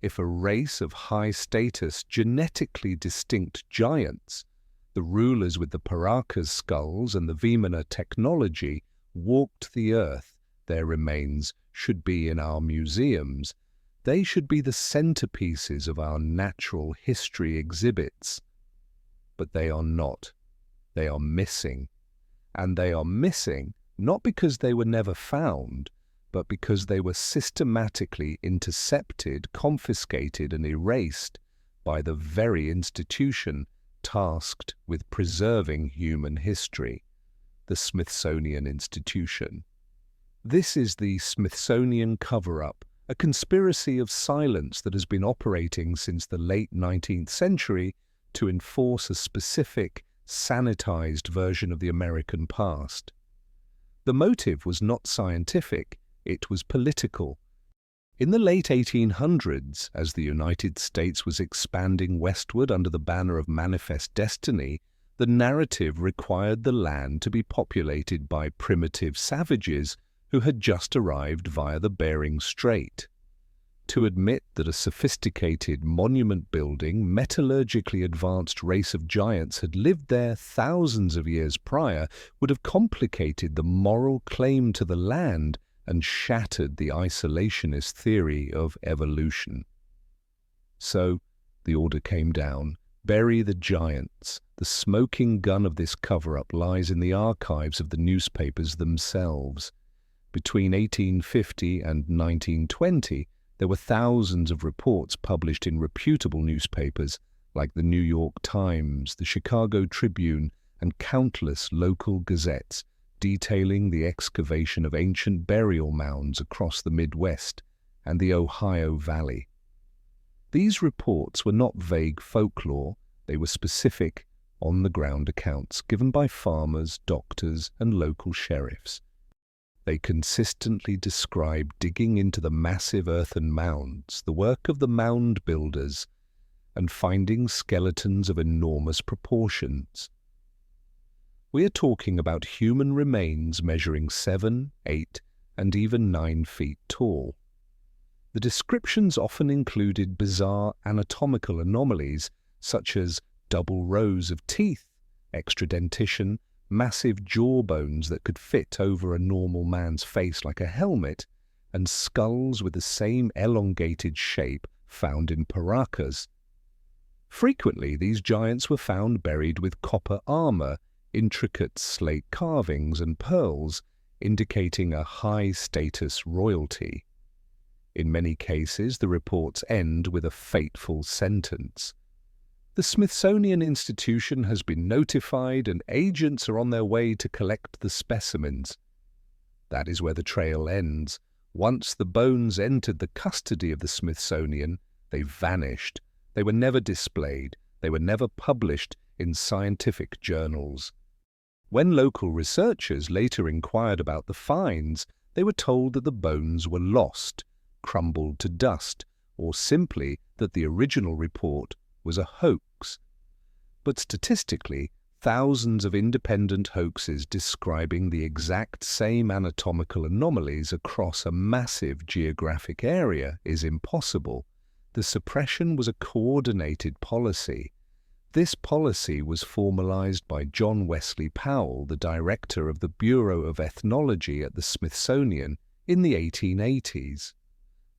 If a race of high-status, genetically distinct giants, the rulers with the Parakas skulls and the Vimana technology, walked the earth, their remains should be in our museums. They should be the centerpieces of our natural history exhibits. But they are not. They are missing. And they are missing not because they were never found, but because they were systematically intercepted, confiscated, and erased by the very institution tasked with preserving human history, the Smithsonian Institution. This is the Smithsonian cover-up, a conspiracy of silence that has been operating since the late 19th century to enforce a specific, sanitized version of the American past. The motive was not scientific, it was political. In the late 1800s, as the United States was expanding westward under the banner of Manifest Destiny, the narrative required the land to be populated by primitive savages who had just arrived via the Bering Strait. To admit that a sophisticated monument-building, metallurgically advanced race of giants had lived there thousands of years prior would have complicated the moral claim to the land and shattered the isolationist theory of evolution. So, the order came down: bury the giants. The smoking gun of this cover-up lies in the archives of the newspapers themselves. Between 1850 and 1920, there were thousands of reports published in reputable newspapers like the New York Times, the Chicago Tribune, and countless local gazettes detailing the excavation of ancient burial mounds across the Midwest and the Ohio Valley. These reports were not vague folklore, they were specific, on-the-ground accounts given by farmers, doctors, and local sheriffs. They consistently describe digging into the massive earthen mounds, the work of the mound builders, and finding skeletons of enormous proportions. We are talking about human remains measuring 7, 8, and even 9 feet tall. The descriptions often included bizarre anatomical anomalies such as double rows of teeth, extra dentition, massive jawbones that could fit over a normal man's face like a helmet, and skulls with the same elongated shape found in paracas. Frequently, these giants were found buried with copper armor, intricate slate carvings, and pearls, indicating a high-status royalty. In many cases, the reports end with a fateful sentence: "The Smithsonian Institution has been notified and agents are on their way to collect the specimens." That is where the trail ends. Once the bones entered the custody of the Smithsonian, they vanished. They were never displayed. They were never published in scientific journals. When local researchers later inquired about the finds, they were told that the bones were lost, crumbled to dust, or simply that the original report was a hoax. But statistically, thousands of independent hoaxes describing the exact same anatomical anomalies across a massive geographic area is impossible. The suppression was a coordinated policy. This policy was formalized by John Wesley Powell, the director of the Bureau of Ethnology at the Smithsonian, in the 1880s.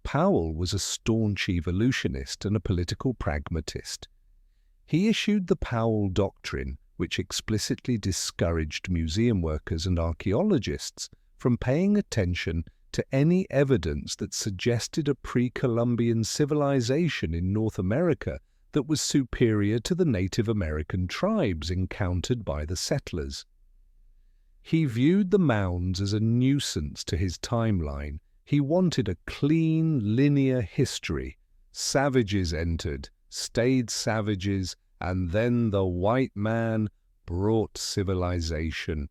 Powell was a staunch evolutionist and a political pragmatist. He issued the Powell Doctrine, which explicitly discouraged museum workers and archaeologists from paying attention to any evidence that suggested a pre-Columbian civilization in North America that was superior to the Native American tribes encountered by the settlers. He viewed the mounds as a nuisance to his timeline. He wanted a clean, linear history. Savages entered, stayed savages, and then the white man brought civilization.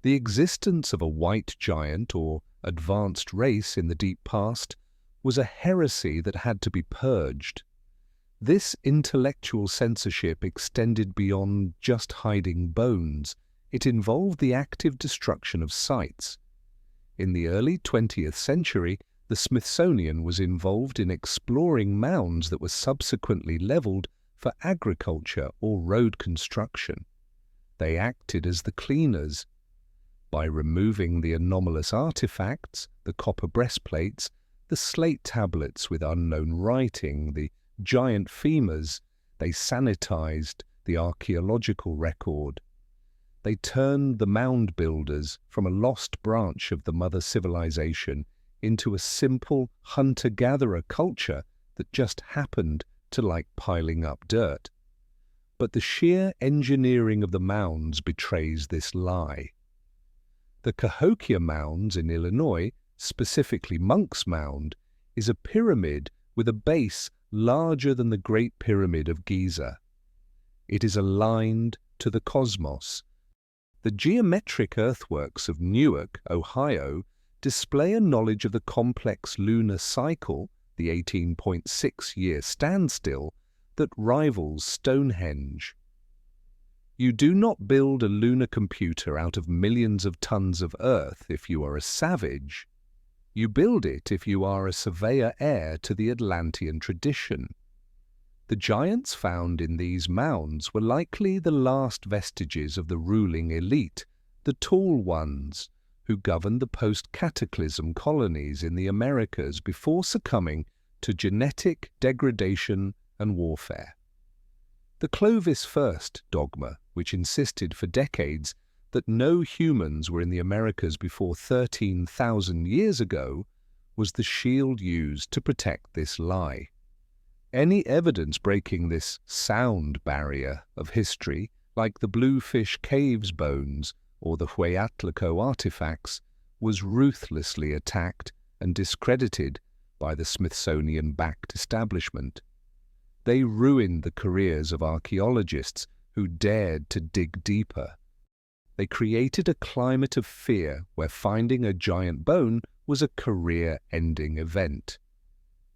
The existence of a white giant or advanced race in the deep past was a heresy that had to be purged. This intellectual censorship extended beyond just hiding bones. It involved the active destruction of sites. In the early 20th century, the Smithsonian was involved in exploring mounds that were subsequently leveled for agriculture or road construction. They acted as the cleaners. By removing the anomalous artifacts, the copper breastplates, the slate tablets with unknown writing, the giant femurs, they sanitized the archaeological record. They turned the mound builders from a lost branch of the mother civilization into a simple hunter-gatherer culture that just happened to like piling up dirt. But the sheer engineering of the mounds betrays this lie. The Cahokia Mounds in Illinois, specifically Monk's Mound, is a pyramid with a base larger than the Great Pyramid of Giza. It is aligned to the cosmos. The geometric earthworks of Newark, Ohio, display a knowledge of the complex lunar cycle, the 18.6-year standstill, that rivals Stonehenge. You do not build a lunar computer out of millions of tons of earth if you are a savage. You build it if you are a surveyor heir to the Atlantean tradition. The giants found in these mounds were likely the last vestiges of the ruling elite, the tall ones, who governed the post-cataclysm colonies in the Americas before succumbing to genetic degradation and warfare. The Clovis First dogma, which insisted for decades that no humans were in the Americas before 13,000 years ago, was the shield used to protect this lie. Any evidence breaking this sound barrier of history, like the Bluefish Caves bones or the Hueyatlaco artifacts, was ruthlessly attacked and discredited by the Smithsonian-backed establishment. They ruined the careers of archaeologists who dared to dig deeper. They created a climate of fear where finding a giant bone was a career-ending event.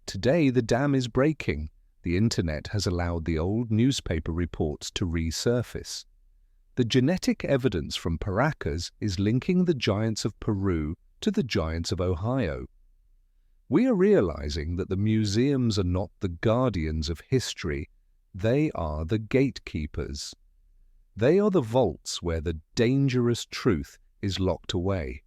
Today, the dam is breaking. The internet has allowed the old newspaper reports to resurface. The genetic evidence from Paracas is linking the giants of Peru to the giants of Ohio. We are realizing that the museums are not the guardians of history, they are the gatekeepers. They are the vaults where the dangerous truth is locked away.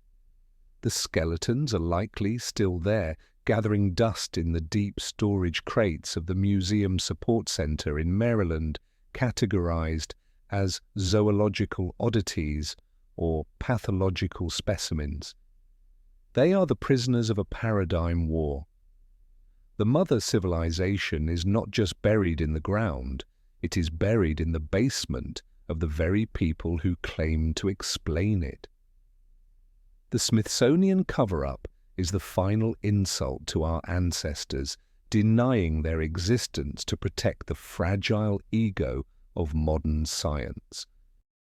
The skeletons are likely still there, gathering dust in the deep storage crates of the Museum Support Center in Maryland, categorized as zoological oddities or pathological specimens. They are the prisoners of a paradigm war. The mother civilization is not just buried in the ground, it is buried in the basement of the very people who claim to explain it. The Smithsonian cover-up is the final insult to our ancestors, denying their existence to protect the fragile ego of modern science.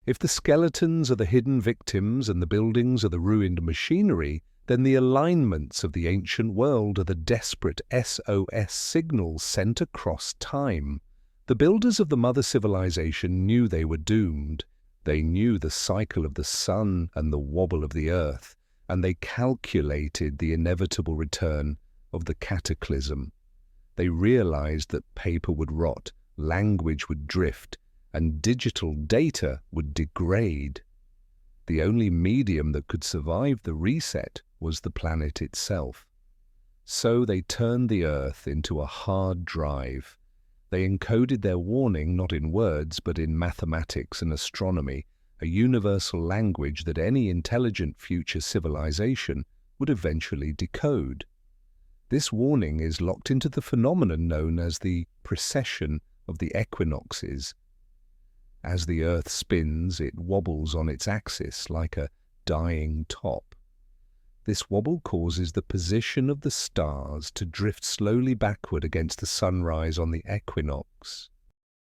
If the skeletons are the hidden victims and the buildings are the ruined machinery, then the alignments of the ancient world are the desperate SOS signals sent across time. The builders of the mother civilization knew they were doomed. They knew the cycle of the sun and the wobble of the earth, and they calculated the inevitable return of the cataclysm. They realized that paper would rot, language would drift, and digital data would degrade. The only medium that could survive the reset was the planet itself. So they turned the Earth into a hard drive. They encoded their warning not in words but in mathematics and astronomy, a universal language that any intelligent future civilization would eventually decode. This warning is locked into the phenomenon known as the precession of the equinoxes. As the Earth spins, it wobbles on its axis like a dying top. This wobble causes the position of the stars to drift slowly backward against the sunrise on the equinox.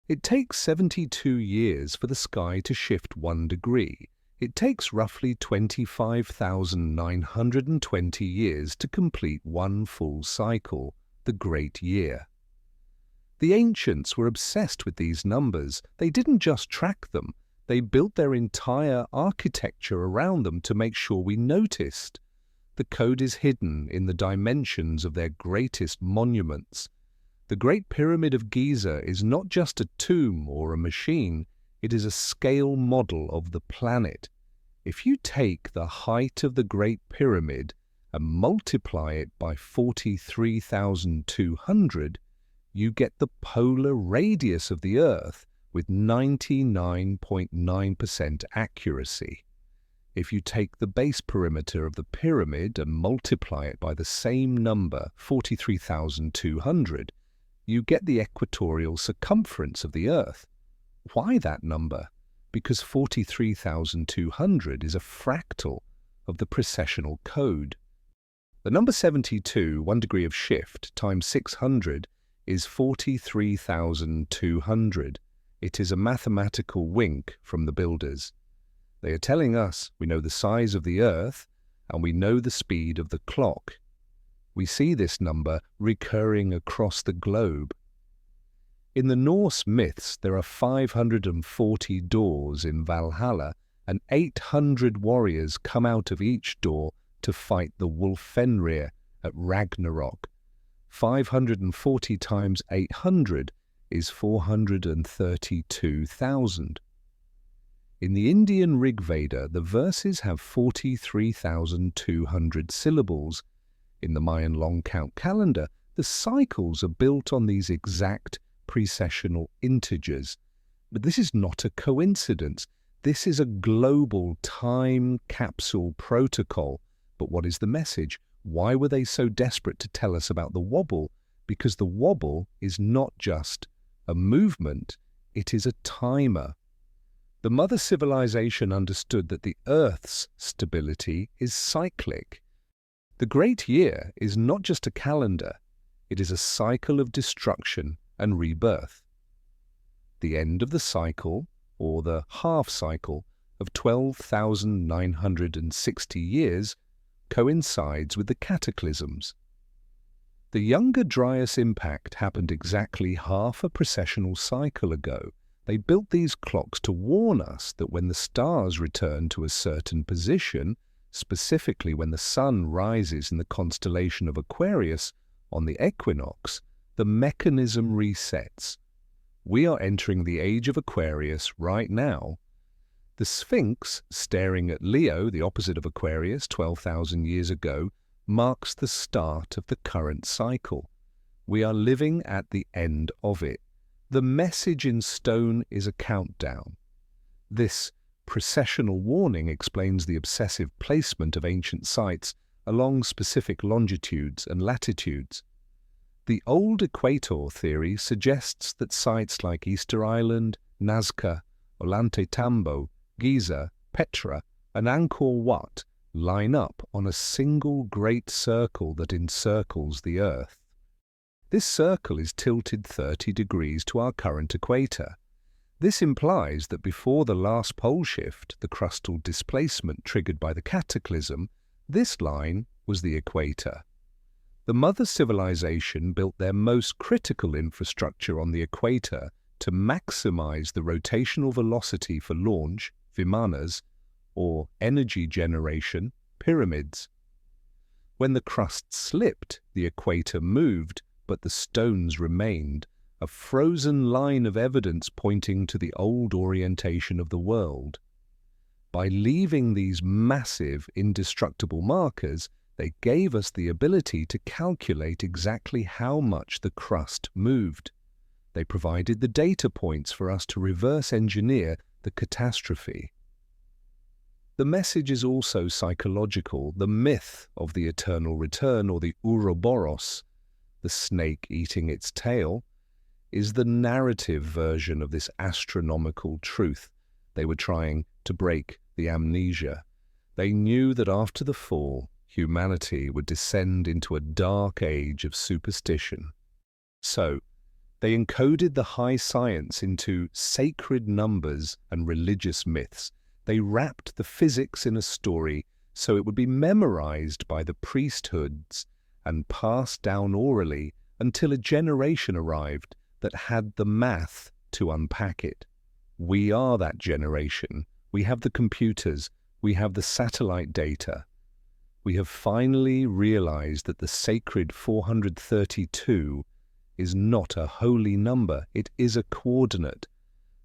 It takes 72 years for the sky to shift 1 degree. It takes roughly 25,920 years to complete one full cycle, the Great Year. The ancients were obsessed with these numbers. They didn't just track them, they built their entire architecture around them to make sure we noticed. The code is hidden in the dimensions of their greatest monuments. The Great Pyramid of Giza is not just a tomb or a machine, it is a scale model of the planet. If you take the height of the Great Pyramid and multiply it by 43,200, you get the polar radius of the Earth with 99.9% accuracy. If you take the base perimeter of the pyramid and multiply it by the same number, 43,200, you get the equatorial circumference of the Earth. Why that number? Because 43,200 is a fractal of the precessional code. The number 72, 1 degree of shift, times 600 is 43,200. It is a mathematical wink from the builders. They are telling us we know the size of the Earth and we know the speed of the clock. We see this number recurring across the globe. In the Norse myths, there are 540 doors in Valhalla, and 800 warriors come out of each door to fight the Wolfenrir at Ragnarok. 540 times 800 is 432,000. In the Indian Rig Veda, the verses have 43,200 syllables. In the Mayan long count calendar, the cycles are built on these exact precessional integers. But this is not a coincidence. This is a global time capsule protocol. But what is the message? Why were they so desperate to tell us about the wobble? Because the wobble is not just a movement, it is a timer. The mother civilization understood that the Earth's stability is cyclic. The Great Year is not just a calendar, it is a cycle of destruction and rebirth. The end of the cycle, or the half cycle, of 12,960 years coincides with the cataclysms. The Younger Dryas impact happened exactly half a precessional cycle ago. They built these clocks to warn us that when the stars return to a certain position, specifically when the sun rises in the constellation of Aquarius on the equinox, the mechanism resets. We are entering the age of Aquarius right now. The Sphinx, staring at Leo, the opposite of Aquarius, 12,000 years ago, marks the start of the current cycle. We are living at the end of it. The message in stone is a countdown. This precessional warning explains the obsessive placement of ancient sites along specific longitudes and latitudes. The old equator theory suggests that sites like Easter Island, Nazca, Ollantaytambo, Giza, Petra, and Angkor Wat line up on a single great circle that encircles the Earth. This circle is tilted 30 degrees to our current equator. This implies that before the last pole shift, the crustal displacement triggered by the cataclysm, this line was the equator. The mother civilization built their most critical infrastructure on the equator to maximize the rotational velocity for launch, vimanas, or energy generation, pyramids. When the crust slipped, the equator moved, but the stones remained, a frozen line of evidence pointing to the old orientation of the world. By leaving these massive, indestructible markers, they gave us the ability to calculate exactly how much the crust moved. They provided the data points for us to reverse engineer the catastrophe. The message is also psychological. The myth of the eternal return, or the Ouroboros, the snake eating its tail, is the narrative version of this astronomical truth. They were trying to break the amnesia. They knew that after the fall, humanity would descend into a dark age of superstition. So, they encoded the high science into sacred numbers and religious myths. They wrapped the physics in a story so it would be memorized by the priesthoods and passed down orally until a generation arrived that had the math to unpack it. We are that generation. We have the computers. We have the satellite data. We have finally realized that the sacred 432 is not a holy number. It is a coordinate.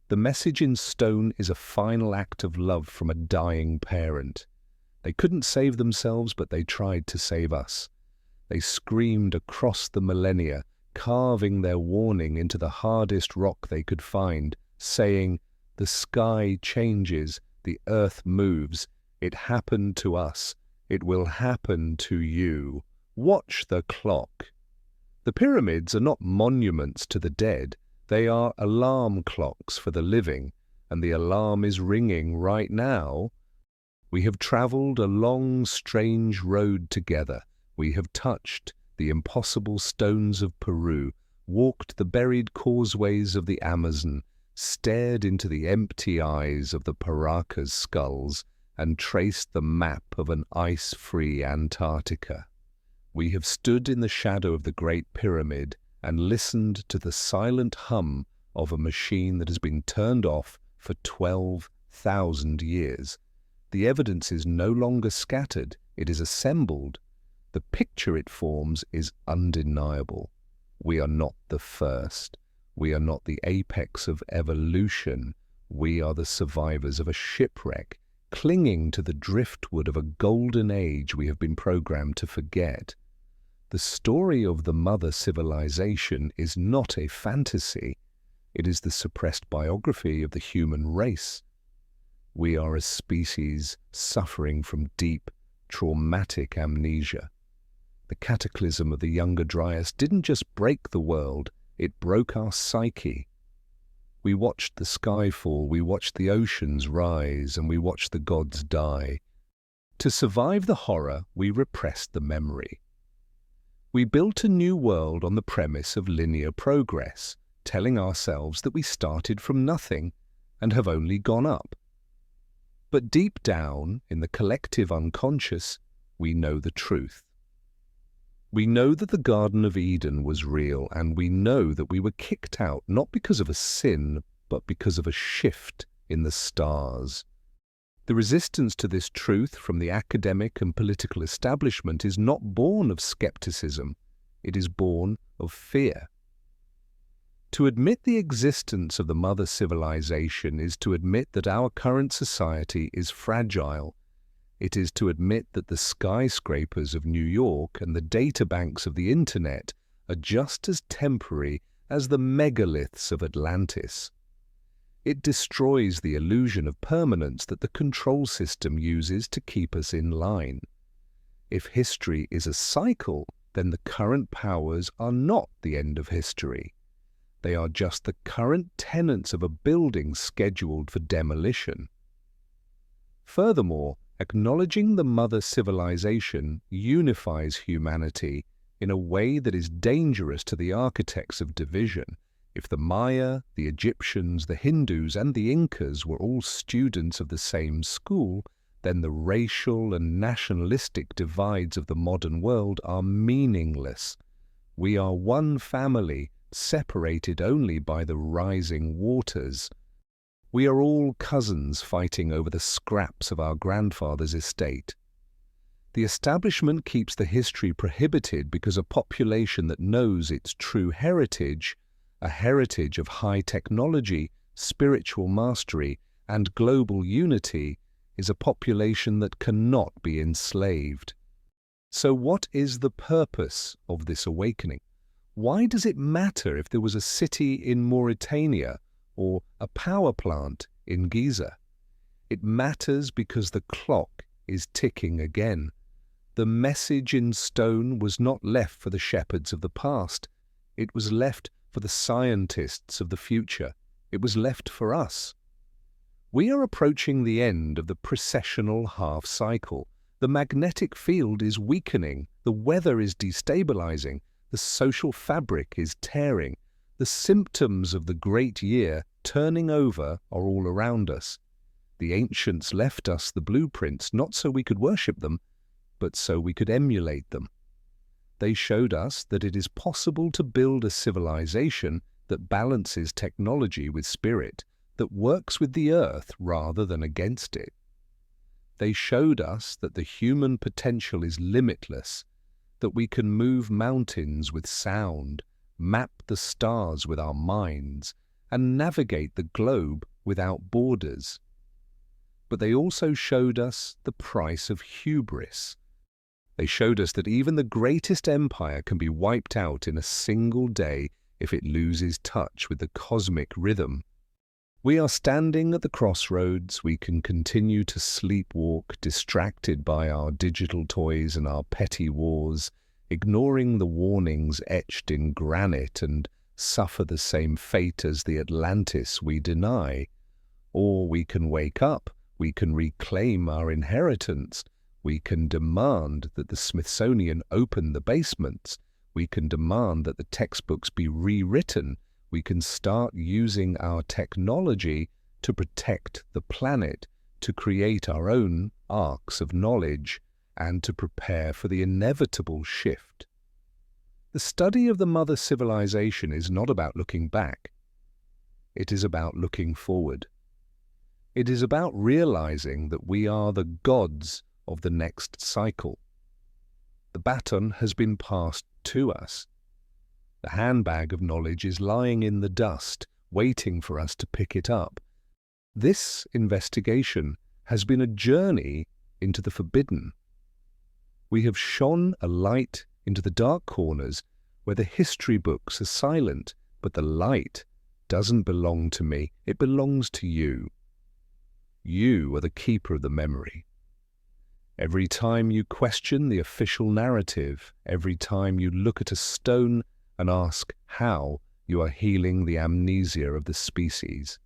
The message in stone is a final act of love from a dying parent. They couldn't save themselves, but they tried to save us. They screamed across the millennia, carving their warning into the hardest rock they could find, saying, "The sky changes, the earth moves. It happened to us. It will happen to you. Watch the clock." The pyramids are not monuments to the dead, they are alarm clocks for the living, and the alarm is ringing right now. We have travelled a long, strange road together. We have touched the impossible stones of Peru, walked the buried causeways of the Amazon, stared into the empty eyes of the Paracas skulls, and traced the map of an ice-free Antarctica. We have stood in the shadow of the Great Pyramid and listened to the silent hum of a machine that has been turned off for 12,000 years. The evidence is no longer scattered, it is assembled. The picture it forms is undeniable. We are not the first. We are not the apex of evolution. We are the survivors of a shipwreck, clinging to the driftwood of a golden age we have been programmed to forget. The story of the mother civilization is not a fantasy. It is the suppressed biography of the human race. We are a species suffering from deep, traumatic amnesia. The cataclysm of the Younger Dryas didn't just break the world, it broke our psyche. We watched the sky fall, we watched the oceans rise, and we watched the gods die. To survive the horror, we repressed the memory. We built a new world on the premise of linear progress, telling ourselves that we started from nothing and have only gone up. But deep down, in the collective unconscious, we know the truth. We know that the Garden of Eden was real, and we know that we were kicked out not because of a sin, but because of a shift in the stars. The resistance to this truth from the academic and political establishment is not born of skepticism, it is born of fear. To admit the existence of the mother civilization is to admit that our current society is fragile. It is to admit that the skyscrapers of New York and the databanks of the Internet are just as temporary as the megaliths of Atlantis. It destroys the illusion of permanence that the control system uses to keep us in line. If history is a cycle, then the current powers are not the end of history. They are just the current tenants of a building scheduled for demolition. Furthermore, acknowledging the mother civilization unifies humanity in a way that is dangerous to the architects of division. If the Maya, the Egyptians, the Hindus, and the Incas were all students of the same school, then the racial and nationalistic divides of the modern world are meaningless. We are one family, separated only by the rising waters. We are all cousins fighting over the scraps of our grandfather's estate. The establishment keeps the history prohibited because a population that knows its true heritage, a heritage of high technology, spiritual mastery, and global unity, is a population that cannot be enslaved. So what is the purpose of this awakening? Why does it matter if there was a city in Mauritania or a power plant in Giza? It matters because the clock is ticking again. The message in stone was not left for the shepherds of the past. It was left for the scientists of the future. It was left for us. We are approaching the end of the precessional half-cycle. The magnetic field is weakening. The weather is destabilizing. The social fabric is tearing. The symptoms of the great year turning over are all around us. The ancients left us the blueprints not so we could worship them, but so we could emulate them. They showed us that it is possible to build a civilization that balances technology with spirit, that works with the earth rather than against it. They showed us that the human potential is limitless, that we can move mountains with sound, map the stars with our minds, and navigate the globe without borders. But they also showed us the price of hubris. They showed us that even the greatest empire can be wiped out in a single day if it loses touch with the cosmic rhythm. We are standing at the crossroads. We can continue to sleepwalk, distracted by our digital toys and our petty wars. ignoring the warnings etched in granite and suffer the same fate as the Atlantis we deny. Or we can wake up, we can reclaim our inheritance, we can demand that the Smithsonian open the basements, we can demand that the textbooks be rewritten, we can start using our technology to protect the planet, to create our own arcs of knowledge, and to prepare for the inevitable shift. The study of the mother civilization is not about looking back. It is about looking forward. It is about realizing that we are the gods of the next cycle. The baton has been passed to us. The handbag of knowledge is lying in the dust, waiting for us to pick it up. This investigation has been a journey into the forbidden. We have shone a light into the dark corners where the history books are silent, but the light doesn't belong to me, it belongs to you. You are the keeper of the memory. Every time you question the official narrative, every time you look at a stone and ask how, you are healing the amnesia of the species.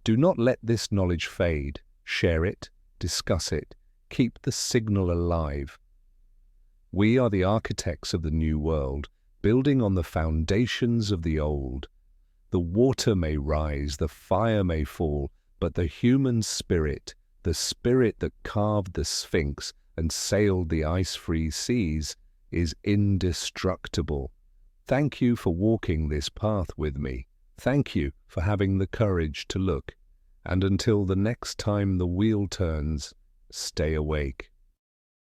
Do not let this knowledge fade. Share it, discuss it, keep the signal alive. We are the architects of the new world, building on the foundations of the old. The water may rise, the fire may fall, but the human spirit, the spirit that carved the Sphinx and sailed the ice-free seas, is indestructible. Thank you for walking this path with me. Thank you for having the courage to look. And until the next time the wheel turns, stay awake.